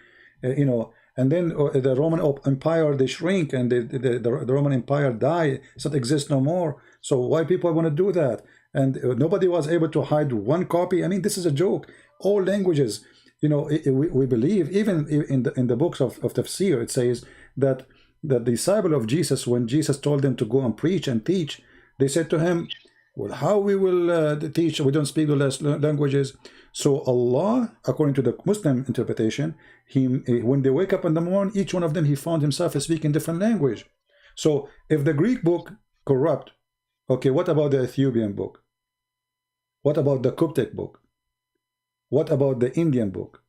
you know. And then the Roman Empire, they shrink, and the Roman Empire die. It's not exist no more. So why people want to do that? And nobody was able to hide one copy. I mean, this is a joke. All languages, you know, we believe, even in the books of Tafsir, it says that the disciple of Jesus, when Jesus told them to go and preach and teach, they said to him, well, how we will teach? We don't speak the last languages. So Allah, according to the Muslim interpretation, when they wake up in the morning, each one of them, he found himself speaking different language. So if the Greek book corrupt, okay, what about the Ethiopian book? What about the Coptic book? What about the Indian book?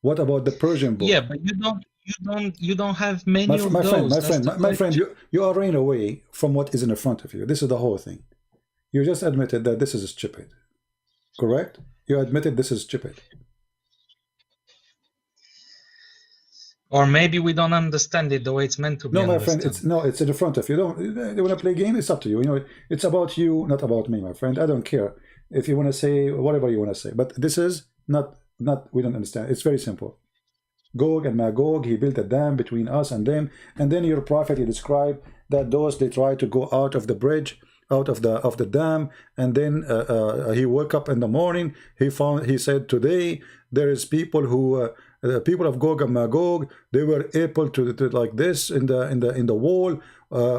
What about the Persian book? Yeah, but you don't have many of those. My friend, you are running away from what is in the front of you. This is the whole thing. You just admitted that this is stupid. Correct? You admitted this is stupid. Or maybe we don't understand it the way it's meant to be. No, my friend, it's in the front of you. They want to play a game, it's up to you. You know, it's about you, not about me, my friend. I don't care if you want to say whatever you want to say. But this is not we don't understand. It's very simple. Gog and Magog, he built a dam between us and them. And then your prophet, he described that those, they tried to go out of the bridge, out of the dam, and then he woke up in the morning. He said, today there is people who the people of Gog and Magog, they were able to like this in the wall.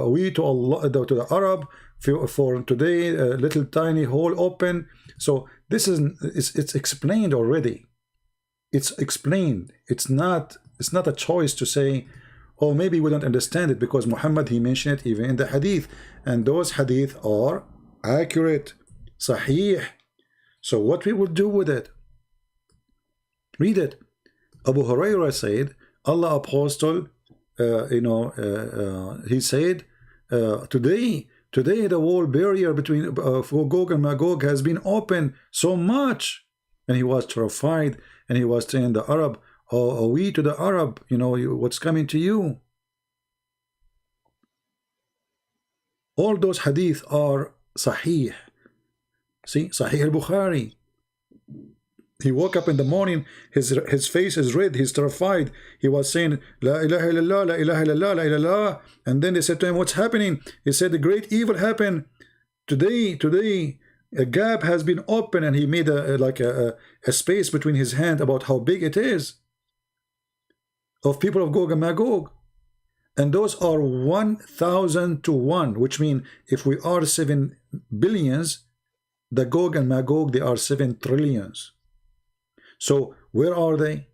We to Allah, to the Arab, for today a little tiny hole open. So this is it's explained already. It's explained. It's not a choice to say, oh, maybe we don't understand it because Muhammad, he mentioned it even in the hadith, and those hadith are accurate, sahih. So what we will do with it? Read it. Abu Hurairah said, Allah apostle, he said, today the wall barrier between Gog and Magog has been opened so much, and he was terrified, and he was saying the Arab, oh, we to the Arab, what's coming to you? All those hadith are sahih. See, Sahih al-Bukhari. He woke up in the morning, his face is red, he's terrified. He was saying, La ilaha illallah, la ilaha illallah, la ilaha. And then they said to him, what's happening? He said, the great evil happened. Today, a gap has been opened, and he made a space between his hand about how big it is of people of Gog and Magog. And those are 1,000 to 1, which means if we are 7 billions, the Gog and Magog, they are 7 trillions. So where are they?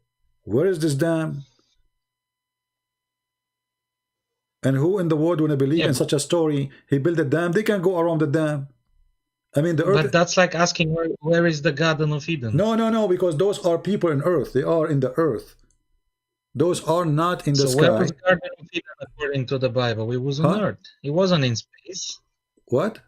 Where is this dam? And who in the world want to believe in such a story? He built a dam. They can go around the dam. I mean, the earth. But that's like asking where is the Garden of Eden? No, because those are people in earth. They are in the earth. Those are not in the sky. So where was the Garden of Eden according to the Bible? It was on earth. It wasn't in space. What?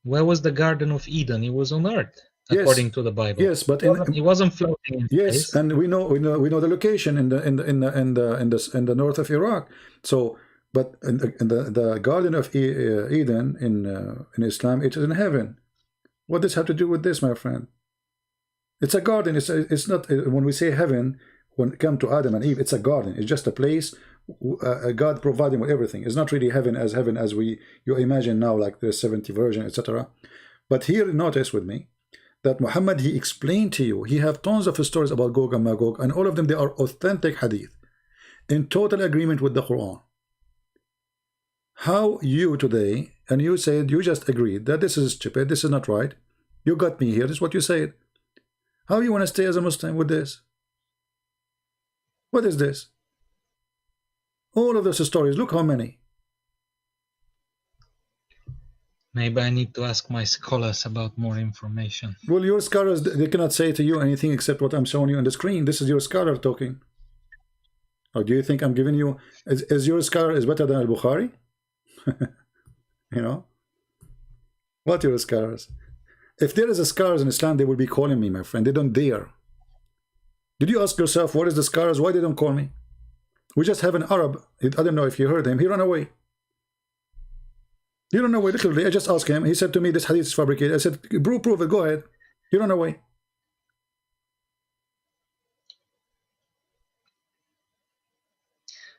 Where was the Garden of Eden? It was on earth. According to the Bible, yes, but it wasn't floating in space. And we know the location in the north of Iraq. So, but in the Garden of Eden in Islam, it is in heaven. What does have to do with this, my friend? It's a garden. It's not when we say heaven. When it comes to Adam and Eve, it's a garden. It's just a place God provided him with everything. It's not really heaven as you imagine now, like the 70 version, etc. But here, notice with me that Muhammad, he explained to you, he have tons of stories about Gog and Magog, and all of them, they are authentic hadith in total agreement with the Quran. How you today, and you said, you just agreed that this is stupid, this is not right, you got me here, this is what you said. How you want to stay as a Muslim with this? What is this? All of those stories, look how many. Maybe I need to ask my scholars about more information. Well, your scholars, they cannot say to you anything except what I'm showing you on the screen. This is your scholar talking. Or do you think I'm giving you, is your scholar is better than al-Bukhari? You know? What your scholars? If there is a scholars in Islam, they will be calling me, my friend. They don't dare. Did you ask yourself, what is the scholars? Why they don't call me? We just have an Arab. I don't know if you heard him. He ran away. He ran away, literally. I just asked him. He said to me, this hadith is fabricated. I said, prove it. Go ahead. He ran away.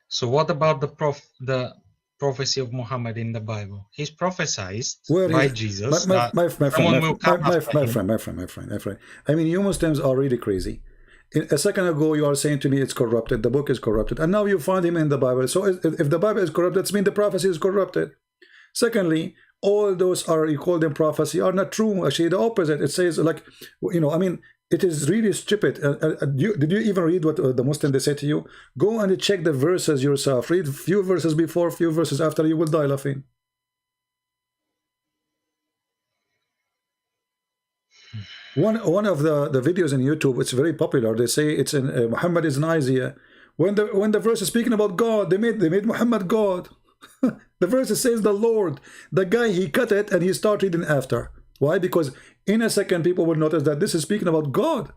So what about the prophecy of Muhammad in the Bible? He's prophesied by Jesus. My friend. I mean, you Muslims are really crazy. A second ago, you are saying to me it's corrupted. The book is corrupted. And now you find him in the Bible. So if the Bible is corrupted, that means the prophecy is corrupted. Secondly, all those you call them prophecy are not true. Actually, the opposite. It says, like, you know, I mean, it is really stupid. Did you even read what the Muslim they say to you? Go and check the verses yourself. Read few verses before, few verses after. You will die laughing. One of the videos in YouTube, it's very popular. They say it's in Muhammad is in Isaiah. When the verse is speaking about God, they made Muhammad God. The verse says the Lord. The guy, he cut it and he started reading after. Why? Because in a second people will notice that this is speaking about God.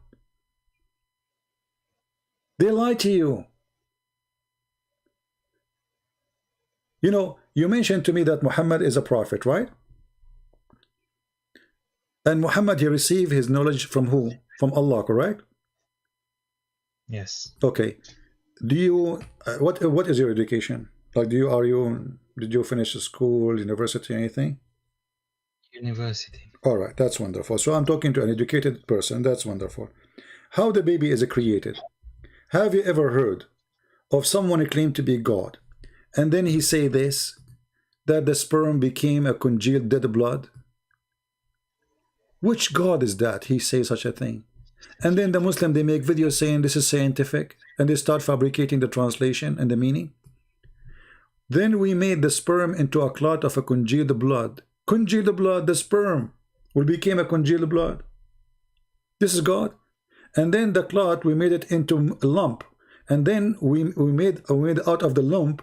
They lie to you. You know, you mentioned to me that Muhammad is a prophet, right? And Muhammad, he received his knowledge from who? From Allah, correct? Yes. Okay. Do you what is your education? Like, did you finish school, university, anything? University. All right, that's wonderful. So I'm talking to an educated person. That's wonderful. How the baby is created? Have you ever heard of someone claimed to be God, and then he say this, that the sperm became a congealed dead blood? Which God is that? He says such a thing. And then the Muslim, they make videos saying this is scientific, and they start fabricating the translation and the meaning. Then we made the sperm into a clot of a congealed blood. Congealed blood, the sperm will become a congealed blood. This is God. And then the clot, we made it into a lump. And then we made out of the lump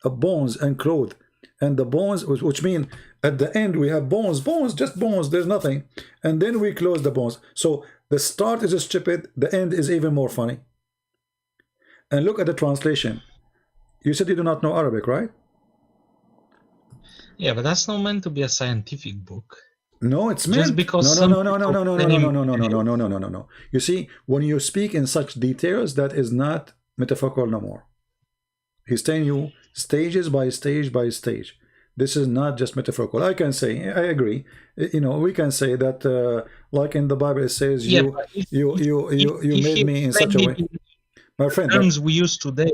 bones and cloth. And the bones, which mean at the end we have bones, just bones, there's nothing. And then we close the bones. So the start is stupid, the end is even more funny. And look at the translation. You said you do not know Arabic, right? Yeah, but that's not meant to be a scientific book. No, it's meant. Just because no. You see, when you speak in such details, that is not metaphorical no more. He's telling you stages by stage by stage. This is not just metaphorical. I can say, I agree. You know, we can say that, like in the Bible, it says, you made me in such a way. My friend, terms we use today.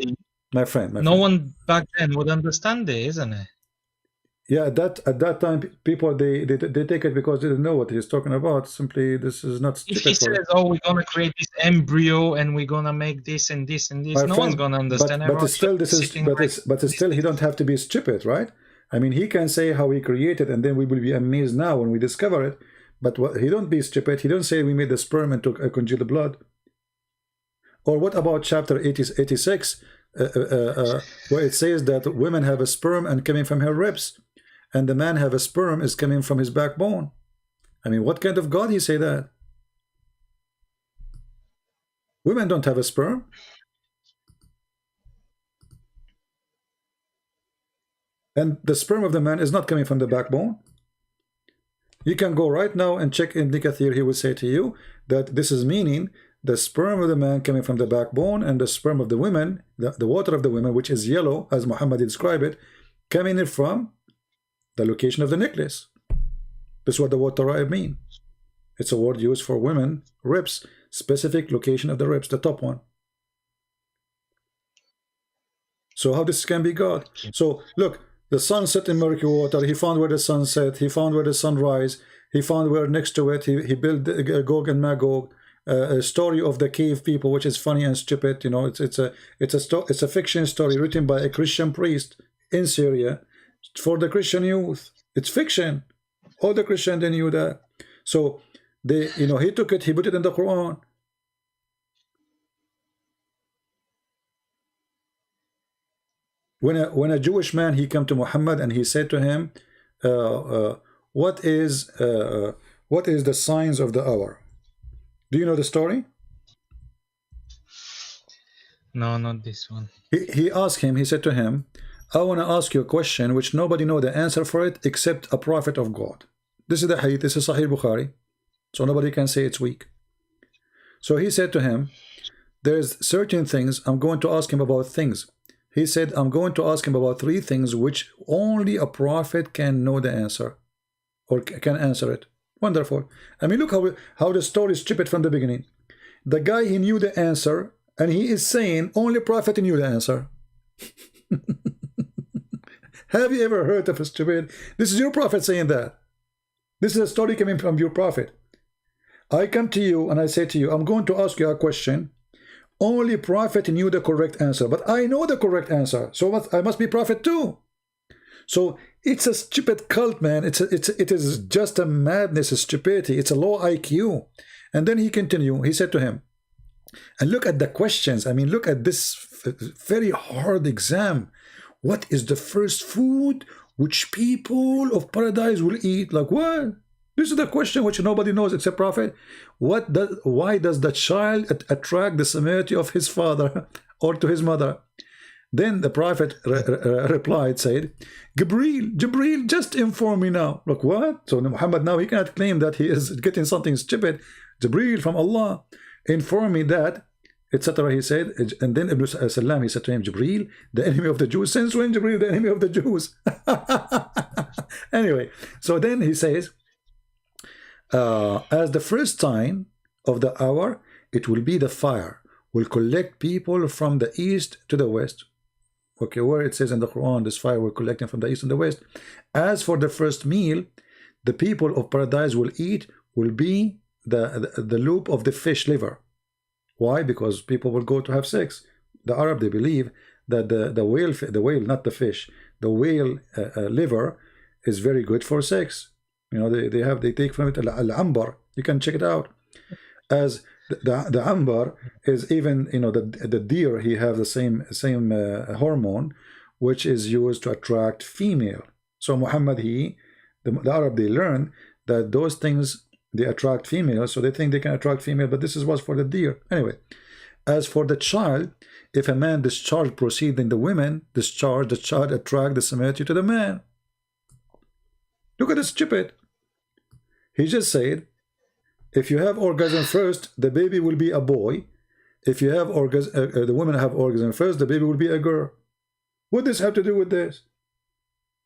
My friend. No one back then would understand it, isn't it? Yeah, at that time, people they take it because they didn't know what he's talking about. Simply, this is not. If he says, "Oh, we're gonna create this embryo and we're gonna make this and this and this," no one's gonna understand. But still, still, he don't have to be stupid, right? I mean, he can say how he created, and then we will be amazed now when we discover it. But he don't be stupid. He don't say we made the sperm and took a congealed blood. Or what about chapter 86, where it says that women have a sperm and coming from her ribs, and the man have a sperm is coming from his backbone? I mean, what kind of God he say that? Women don't have a sperm. And the sperm of the man is not coming from the backbone. You can go right now and check in Dikathir. He will say to you that this is meaning the sperm of the man coming from the backbone, and the sperm of the women, the water of the women, which is yellow, as Muhammad described it, coming in from the location of the necklace. This is what the word Torah mean. It's a word used for women, ribs, specific location of the ribs, the top one. So how this can be God? So look, the sun set in murky water. He found where the sun set. He found where the sun rise. He found where next to it. He built Gog and Magog. A story of the cave people, which is funny and stupid. You know, it's a fiction story written by a Christian priest in Syria for the Christian youth. It's fiction. All the Christians, they knew that. So they, you know, he took it. He put it in the Quran. When a Jewish man, he came to Muhammad and he said to him, what is the signs of the hour? Do you know the story? No, not this one. He asked him, he said to him, I want to ask you a question which nobody know the answer for it except a prophet of God. This is the hadith, this is Sahih Bukhari. So nobody can say it's weak. So he said to him, there's certain things, I'm going to ask him about things. He said, I'm going to ask him about 3 things which only a prophet can know the answer or can answer it. Wonderful. I mean, look how the story is stupid from the beginning. The guy, he knew the answer, and he is saying only prophet knew the answer. Have you ever heard of a stupid? This is your prophet saying that. This is a story coming from your prophet. I come to you and I say to you, I'm going to ask you a question. Only prophet knew the correct answer, but I know the correct answer, so I must be prophet too. So it's a stupid cult, man. It is just a madness, a stupidity. It's a low IQ. And then he continued. He said to him, and look at the questions. I mean, look at this very hard exam. What is the first food which people of paradise will eat? Like what? This is the question which nobody knows except prophet. Why does the child attract the similarity of his father or to his mother? Then the prophet replied, said, Jibreel, just inform me now. Look, what? So Muhammad now, he cannot claim that he is getting something stupid. Jibreel from Allah, inform me that, etc. He said, and then Ibn Salam, he said to him, Jibreel, the enemy of the Jews. Since when Jibreel, the enemy of the Jews? Anyway, so then he says, as the first sign of the hour, it will be the fire will collect people from the east to the west. Okay, where it says in the Quran, this fire will collect them from the east and the west. As for the first meal, the people of paradise will eat will be the loop of the fish liver. Why? Because people will go to have sex. The Arab, they believe that the whale, not the fish, the whale liver is very good for sex. You know, they take from it al-ambar. You can check it out. As the ambar is even, you know, the deer, he have the same hormone which is used to attract female. So Muhammad, the Arab, they learn that those things, they attract females, so they think they can attract female, but this was for the deer. Anyway, as for the child, if a man discharge proceed in the women discharge, the child attract the similarity to the man. Look at this stupid. He just said, if you have orgasm first, the baby will be a boy. If you have the women have orgasm first, the baby will be a girl. What does this have to do with this?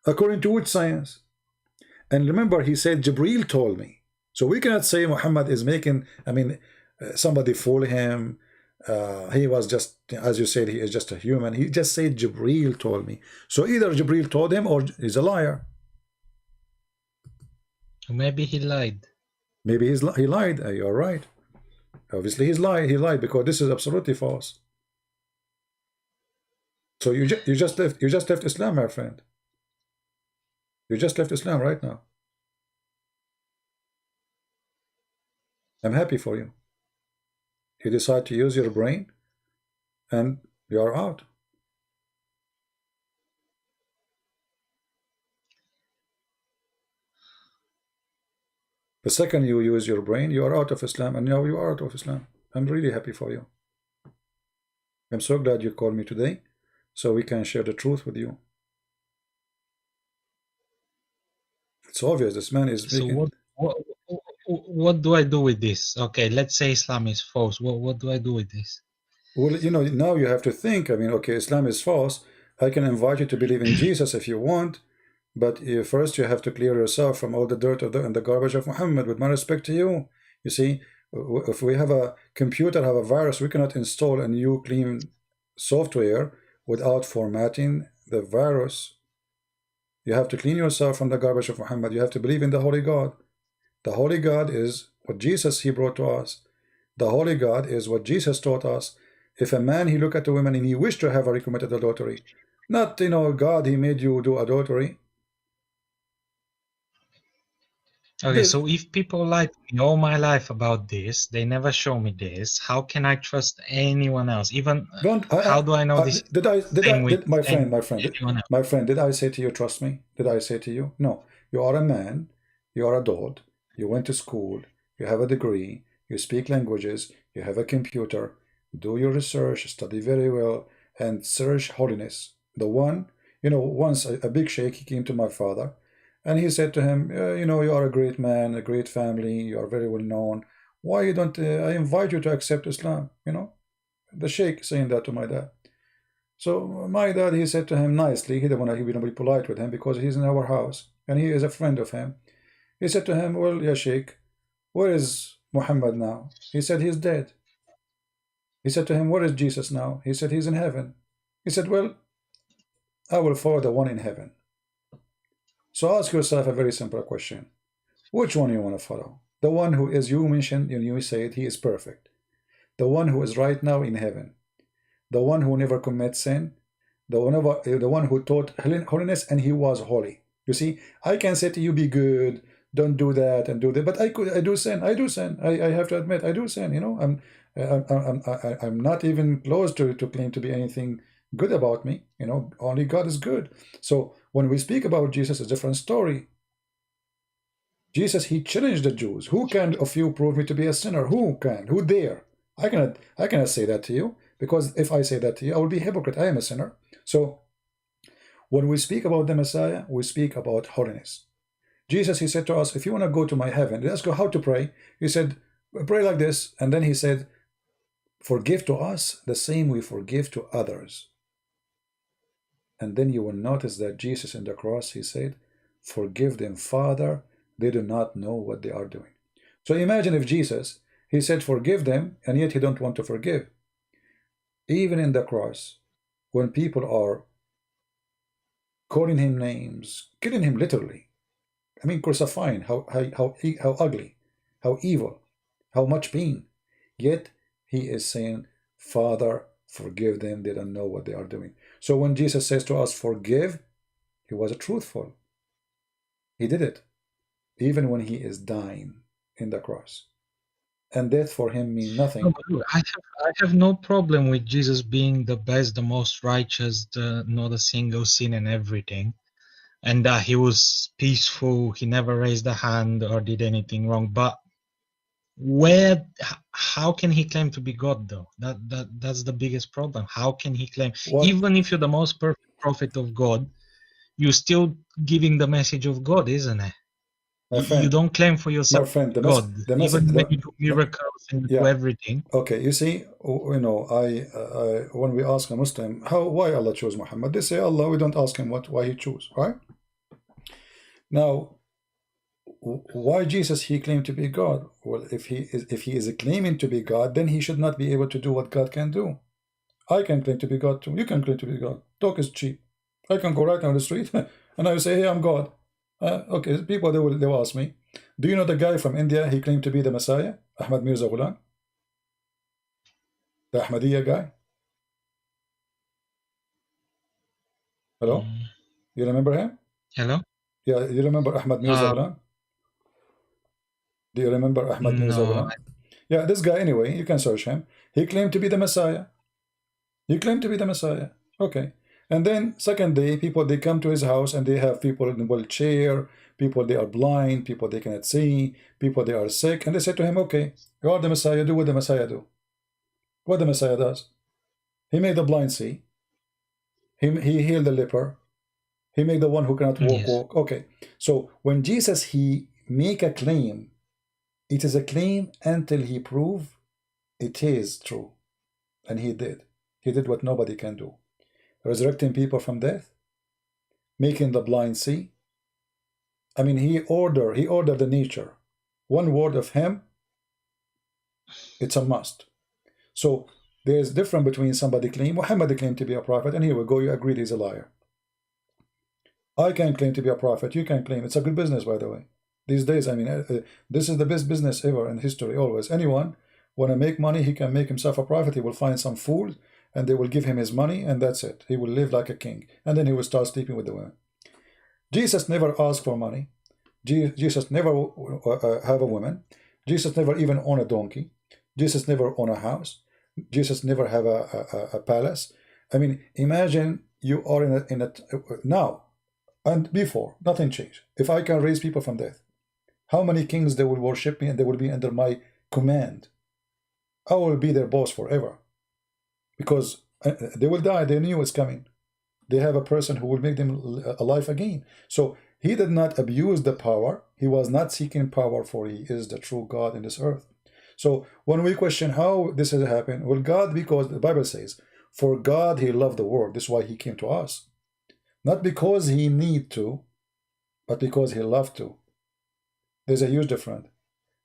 According to which science? And remember, he said, Jibreel told me. So we cannot say Muhammad is making, I mean, somebody fool him. He was just, as you said, he is just a human. He just said, Jibreel told me. So either Jibreel told him or he's a liar. Maybe he lied. Maybe he lied. You're right. Obviously, he's lied. He lied because this is absolutely false. So you just left Islam, my friend. You just left Islam right now. I'm happy for you. You decide to use your brain, and you are out. The second you use your brain, you are out of Islam, and now you are out of Islam. I'm really happy for you. I'm so glad you called me today, so we can share the truth with you. It's obvious this man is making... what do I do with this? Okay, let's say Islam is false. What do I do with this? Well, you know, now you have to think. I mean, okay, Islam is false. I can invite you to believe in Jesus if you want, but first you have to clear yourself from all the dirt of and the garbage of Muhammad. With my respect to you, you see, if we have a computer have a virus, we cannot install a new clean software without formatting the virus. You have to clean yourself from the garbage of Muhammad. You have to believe in the Holy God. The Holy God is what Jesus he brought to us. The Holy God is what Jesus taught us. If a man he look at a woman and he wished to have her, he committed adultery. Not, you know, God he made you do adultery. Okay, so if people lie to me all my life about this, they never show me this, how can I trust anyone else? Even how do I know this? My friend, did I say to you, trust me? Did I say to you? No. You are a man, you are adult, you went to school, you have a degree, you speak languages, you have a computer, do your research, study very well, and search holiness. The one, you know, once a big sheikh, he came to my father, and he said to him, you know, you are a great man, a great family, you are very well known. Why you don't, I invite you to accept Islam, you know? The sheikh saying that to my dad. So my dad, he said to him nicely, he didn't want to be polite with him because he's in our house, and he is a friend of him. He said to him, well, yeah, sheikh, where is Muhammad now? He said, he's dead. He said to him, where is Jesus now? He said, he's in heaven. He said, well, I will follow the one in heaven. So ask yourself a very simple question. Which one you want to follow? The one who, as you mentioned, and you said he is perfect. The one who is right now in heaven. The one who never commits sin. The one who taught holiness and he was holy. You see, I can say to you, be good, don't do that and do that, but I do sin. I do sin. I have to admit, I do sin. You know, I'm not even close to claim to be anything good about me. You know, only God is good. So when we speak about Jesus, it's a different story. Jesus, he challenged the Jews. Who can of you prove me to be a sinner? Who can? Who dare? I cannot say that to you, because if I say that to you, I will be a hypocrite. I am a sinner. So when we speak about the Messiah, we speak about holiness. Jesus, he said to us, if you want to go to my heaven, they ask you how to pray. He said, pray like this. And then he said, forgive to us the same we forgive to others. And then you will notice that Jesus in the cross, he said, forgive them, Father, they do not know what they are doing. So imagine if Jesus, he said, forgive them, and yet he don't want to forgive. Even in the cross, when people are calling him names, killing him literally, I mean, crucifying, how ugly, how evil, how much pain, yet he is saying, Father, forgive them, they don't know what they are doing. So when Jesus says to us, forgive, he was truthful. He did it, even when he is dying in the cross. And death for him means nothing. I have no problem with Jesus being the best, the most righteous, not a single sin and everything. And that he was peaceful, he never raised a hand or did anything wrong. But how can he claim to be God, though? That's the biggest problem. How can he claim? What? Even if you're the most perfect prophet of God, you're still giving the message of God, isn't it? You don't claim for yourself God, even when you do miracles and do everything. Okay, you see, you know, when we ask a Muslim, why Allah chose Muhammad, they say Allah. We don't ask him why he chose, right? Now, why Jesus he claimed to be God? Well, if he is claiming to be God, then he should not be able to do what God can do. I can claim to be God too. You can claim to be God. Talk is cheap. I can go right down the street and I will say, hey, I'm God. Okay, people they will ask me, do you know the guy from India? He claimed to be the Messiah, Ahmad Mirza Ghulam, the Ahmadiyya guy. Hello, you remember him? Hello. Yeah, you remember Ahmad Mirza Ghulam? Do you remember Ahmad Mirza Ghulam? Yeah, this guy, anyway, you can search him. He claimed to be the Messiah. He claimed to be the Messiah. Okay. And then second day, people, they come to his house and they have people in wheelchair, people they are blind, people they cannot see, people they are sick. And they say to him, okay, you are the Messiah, do what the Messiah do. What the Messiah does. He made the blind see. He healed the leper. He made the one who cannot walk. Okay. So when Jesus, he make a claim It is a claim until he prove it is true. And he did. He did what nobody can do. Resurrecting people from death, making the blind see. I mean, he ordered the nature. One word of him, it's a must. So there's difference between somebody claim, Muhammad claimed to be a prophet, and here we go, you agreed he's a liar. I can claim to be a prophet, you can claim. It's a good business, by the way. These days, I mean, this is the best business ever in history, always. Anyone want to make money, he can make himself a prophet. He will find some fool, and they will give him his money, and that's it. He will live like a king, and then he will start sleeping with the women. Jesus never asked for money. Jesus never have a woman. Jesus never even own a donkey. Jesus never own a house. Jesus never have a palace. I mean, imagine you are in a now and before, nothing changed. If I can raise people from death, how many kings they will worship me and they will be under my command? I will be their boss forever, because they will die. They knew it's coming. They have a person who will make them alive again. So he did not abuse the power. He was not seeking power, for he is the true God in this earth. So when we question how this has happened, well, God, because the Bible says, for God he loved the world. This is why he came to us. Not because he need to, but because he loved to. There's a huge difference.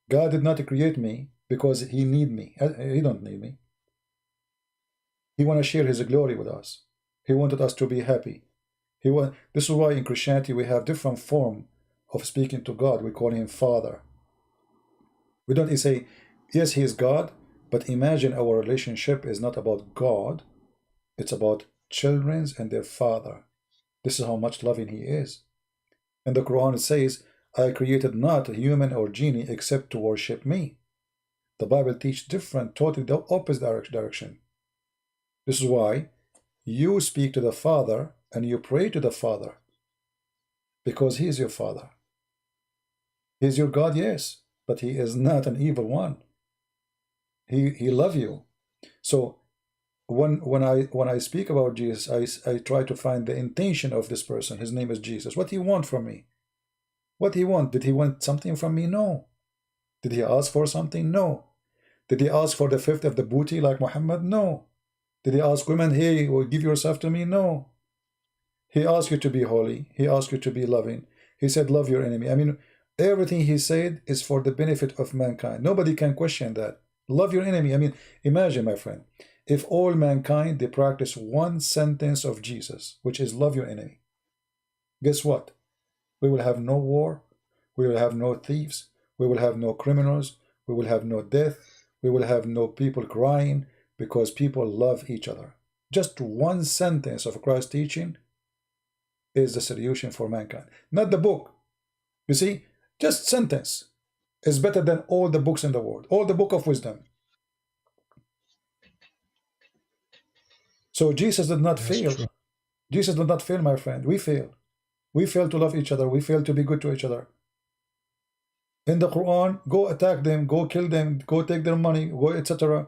God did not create me because he need me. He don't need me. He want to share his glory with us. He wanted us to be happy. This is why in Christianity we have different form of speaking to God. We call him Father. We don't say, yes, he is God, but imagine our relationship is not about God. It's about children and their father. This is how much loving he is. And the Quran says, I created not a human or genie except to worship me. The Bible teaches different, totally the opposite direction. This is why you speak to the Father and you pray to the Father, because he is your Father. He is your God, yes, but he is not an evil one. He loves you. So when I speak about Jesus, I try to find the intention of this person. His name is Jesus. What he want from me? What he want? Did he want something from me? No. Did he ask for something? No. Did he ask for the fifth of the booty like Muhammad? No. Did he ask women, hey, give yourself to me? No. He asked you to be holy. He asked you to be loving. He said, love your enemy. I mean, everything he said is for the benefit of mankind. Nobody can question that. Love your enemy. I mean, imagine, my friend, if all mankind, they practice one sentence of Jesus, which is love your enemy. Guess what? We will have no war. We will have no thieves. We will have no criminals. We will have no death. We will have no people crying, because people love each other. Just one sentence of Christ's teaching is the solution for mankind. Not the book. You see, just sentence is better than all the books in the world, all the book of wisdom. So Jesus did not fail. True. Jesus did not fail, my friend. We fail. We fail to love each other. We fail to be good to each other. In the Quran, go attack them, go kill them, go take their money, go etc.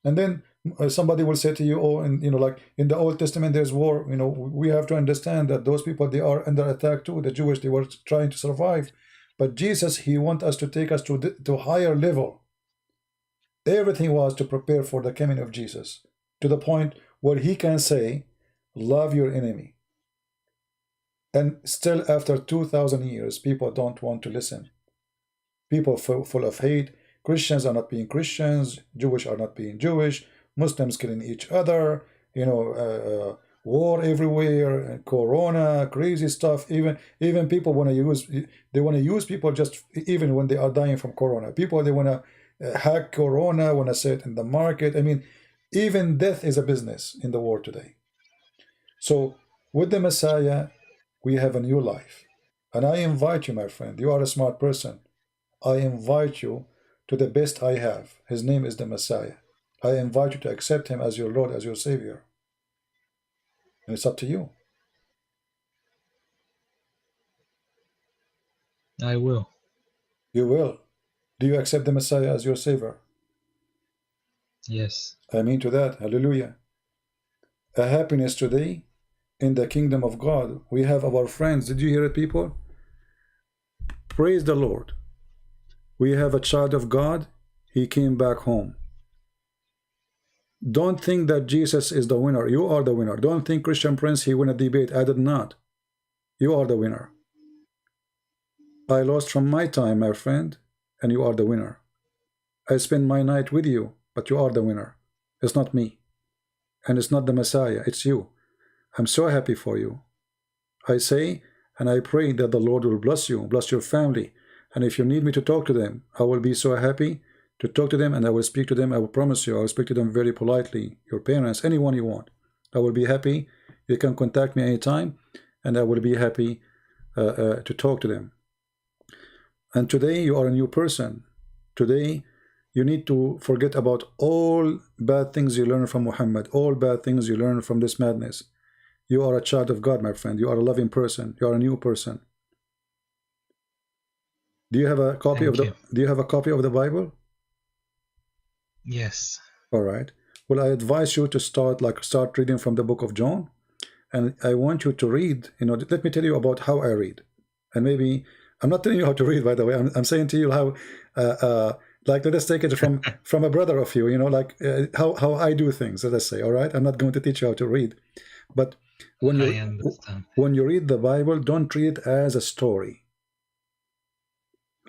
And then somebody will say to you, oh, and like in the Old Testament, there's war. We have to understand that those people, they are under attack too. The Jewish, they were trying to survive. But Jesus, he wants us to take us to higher level. Everything was to prepare for the coming of Jesus, to the point where he can say, love your enemy. And still after 2,000 years, people don't want to listen. People full of hate. Christians are not being Christians. Jewish are not being Jewish. Muslims killing each other. War everywhere. Corona, crazy stuff. Even people want to use. They want to use people just even when they are dying from Corona. People, they want to hack Corona. Want to say it in the market. I mean, even death is a business in the world today. So with the Messiah, we have a new life. And I invite you, my friend. You are a smart person. I invite you to the best I have. His name is the Messiah. I invite you to accept him as your Lord, as your Savior. And it's up to you. I will. You will. Do you accept the Messiah as your Savior? Yes. Amen to that. Hallelujah. A happiness today in the kingdom of God. We have our friends. Did you hear it, people? Praise the Lord. We have a child of God. He came back home. Don't think that Jesus is the winner. You are the winner. Don't think Christian Prince, he won a debate. I did not. You are the winner. I lost from my time, my friend, and you are the winner. I spend my night with you, but you are the winner. It's not me. And it's not the Messiah. It's you. I'm so happy for you. I say, and I pray that the Lord will bless you, bless your family. And if you need me to talk to them, I will be so happy to talk to them, and I will speak to them. I will promise you, I will speak to them very politely. Your parents, anyone you want. I will be happy. You can contact me anytime, and I will be happy to talk to them. And today you are a new person. Today you need to forget about all bad things you learn from Muhammad, all bad things you learn from this madness. You are a child of God, my friend. You are a loving person. You are a new person. Do you have a copy of the Do you have a copy of the Bible? Yes. All right. Well, I advise you to start reading from the book of John, and I want you to read. Let me tell you about how I read, and maybe I'm not telling you how to read, by the way. I'm saying to you how, let us take it from a brother of you. How I do things. Let us say. All right. I'm not going to teach you how to read, but when you read the Bible, don't read it as a story.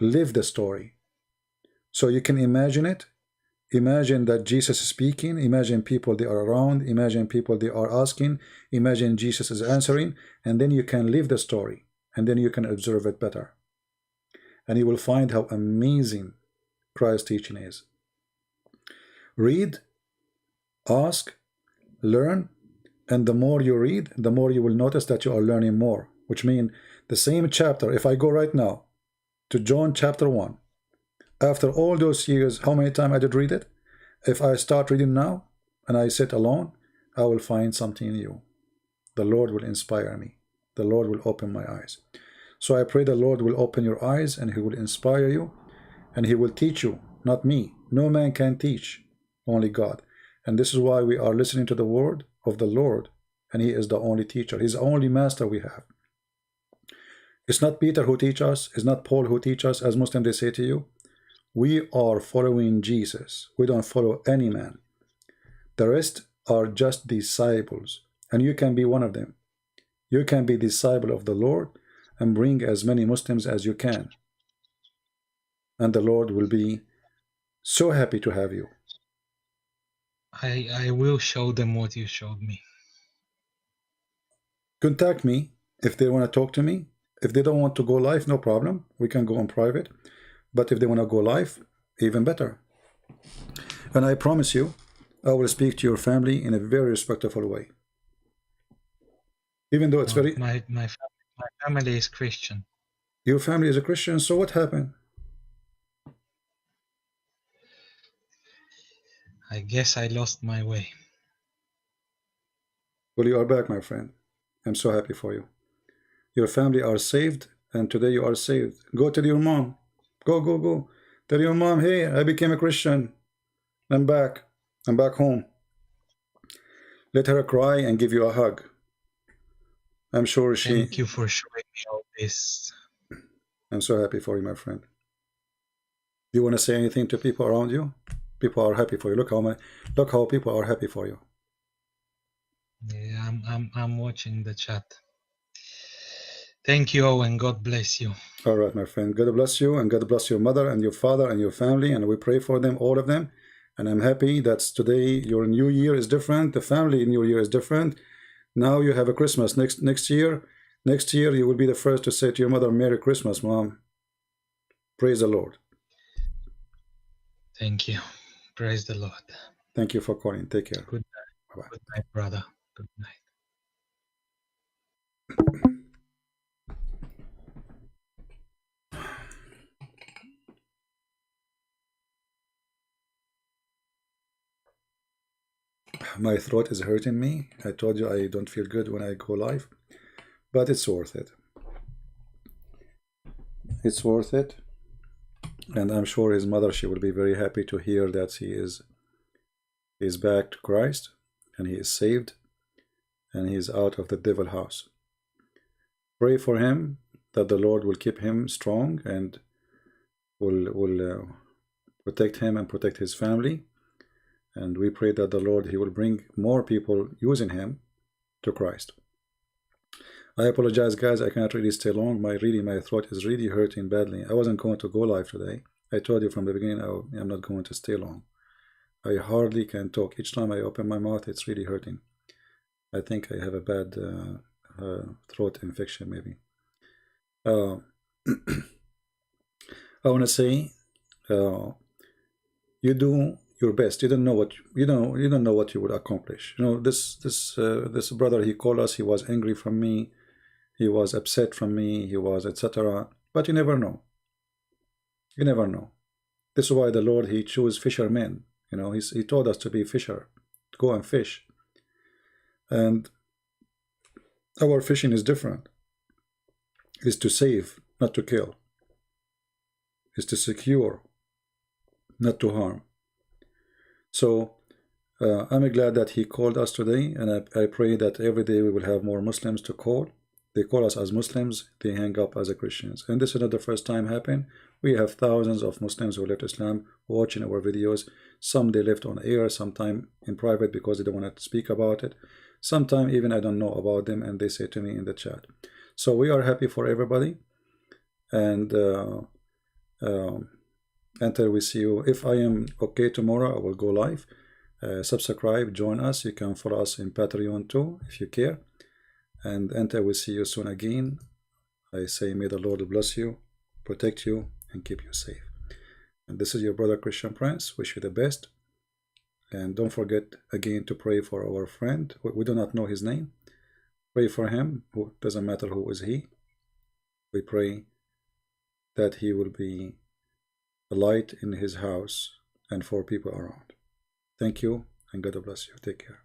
Live the story, so you can imagine it. Imagine that Jesus is speaking. Imagine people they are around. Imagine people they are asking. Imagine Jesus is answering, and then you can live the story, and then you can observe it better, and you will find how amazing Christ's teaching is. Read, ask, learn, and the more you read, the more you will notice that you are learning more, which means the same chapter. If I go right now to John chapter 1, after all those years, how many times I did read it? If I start reading now and I sit alone, I will find something new. The Lord will inspire me. The Lord will open my eyes. So I pray the Lord will open your eyes, and He will inspire you, and He will teach you, not me. No man can teach, only God. And this is why we are listening to the word of the Lord, and He is the only teacher. He's the only master we have. It's not Peter who teaches us. It's not Paul who teaches us, as Muslims they say to you. We are following Jesus. We don't follow any man. The rest are just disciples, and you can be one of them. You can be disciple of the Lord and bring as many Muslims as you can. And the Lord will be so happy to have you. I will show them what you showed me. Contact me if they want to talk to me. If they don't want to go live, no problem. We can go on private. But if they want to go live, even better. And I promise you, I will speak to your family in a very respectful way. Even though it's my family is Christian. Your family is a Christian, so what happened? I guess I lost my way. Well, you are back, my friend. I'm so happy for you. Your family are saved, and today you are saved. Go tell your mom. Go. Tell your mom, hey, I became a Christian. I'm back. I'm back home. Let her cry and give you a hug. I'm sure she... Thank you for showing me all this. I'm so happy for you, my friend. Do you want to say anything to people around you? People are happy for you. Look how people are happy for you. Yeah, I'm watching the chat. Thank you, Owen. God bless you. All right, my friend. God bless you, and God bless your mother and your father and your family, and we pray for them, all of them. And I'm happy that today your new year is different. The family new year is different. Now you have a Christmas. Next year you will be the first to say to your mother, Merry Christmas, Mom. Praise the Lord. Thank you. Praise the Lord. Thank you for calling. Take care. Good night. Bye-bye. Good night, brother. Good night. My throat is hurting me. I told you I don't feel good when I go live, but it's worth it. It's worth it. And I'm sure his mother, she will be very happy to hear that he is back to Christ, and he is saved, and he is out of the devil house. Pray for him that the Lord will keep him strong and will protect him and protect his family. And we pray that the Lord, he will bring more people using him to Christ. I apologize, guys. I cannot really stay long. My throat is really hurting badly. I wasn't going to go live today. I told you from the beginning I'm not going to stay long. I hardly can talk. Each time I open my mouth, it's really hurting. I think I have a bad throat infection, maybe. I want to say, you do your best. You don't know what you don't know what you would accomplish. You know, this brother, he called us. He was angry from me. He was upset from me. He was etc. But you never know. You never know. This is why the Lord, he chose fishermen. You know, he told us to be fisher, to go and fish. And our fishing is different. It's to save, not to kill. It's to secure, not to harm. So I'm glad that he called us today, and I pray that every day we will have more Muslims to call. They call us as Muslims, they hang up as Christians. And this is not the first time happened. We have thousands of Muslims who left Islam watching our videos. Some they left on air, sometime in private because they don't want to speak about it. Sometime even I don't know about them and they say to me in the chat. So we are happy for everybody. And until we see you, if I am okay tomorrow, I will go live. Subscribe, join us. You can follow us in Patreon too, if you care. And until we see you soon again, I say may the Lord bless you, protect you, and keep you safe. And this is your brother Christian Prince. Wish you the best. And don't forget again to pray for our friend. We do not know his name. Pray for him. Doesn't matter who is he. We pray that he will be a light in his house and for people around. Thank you, and God bless you. Take care.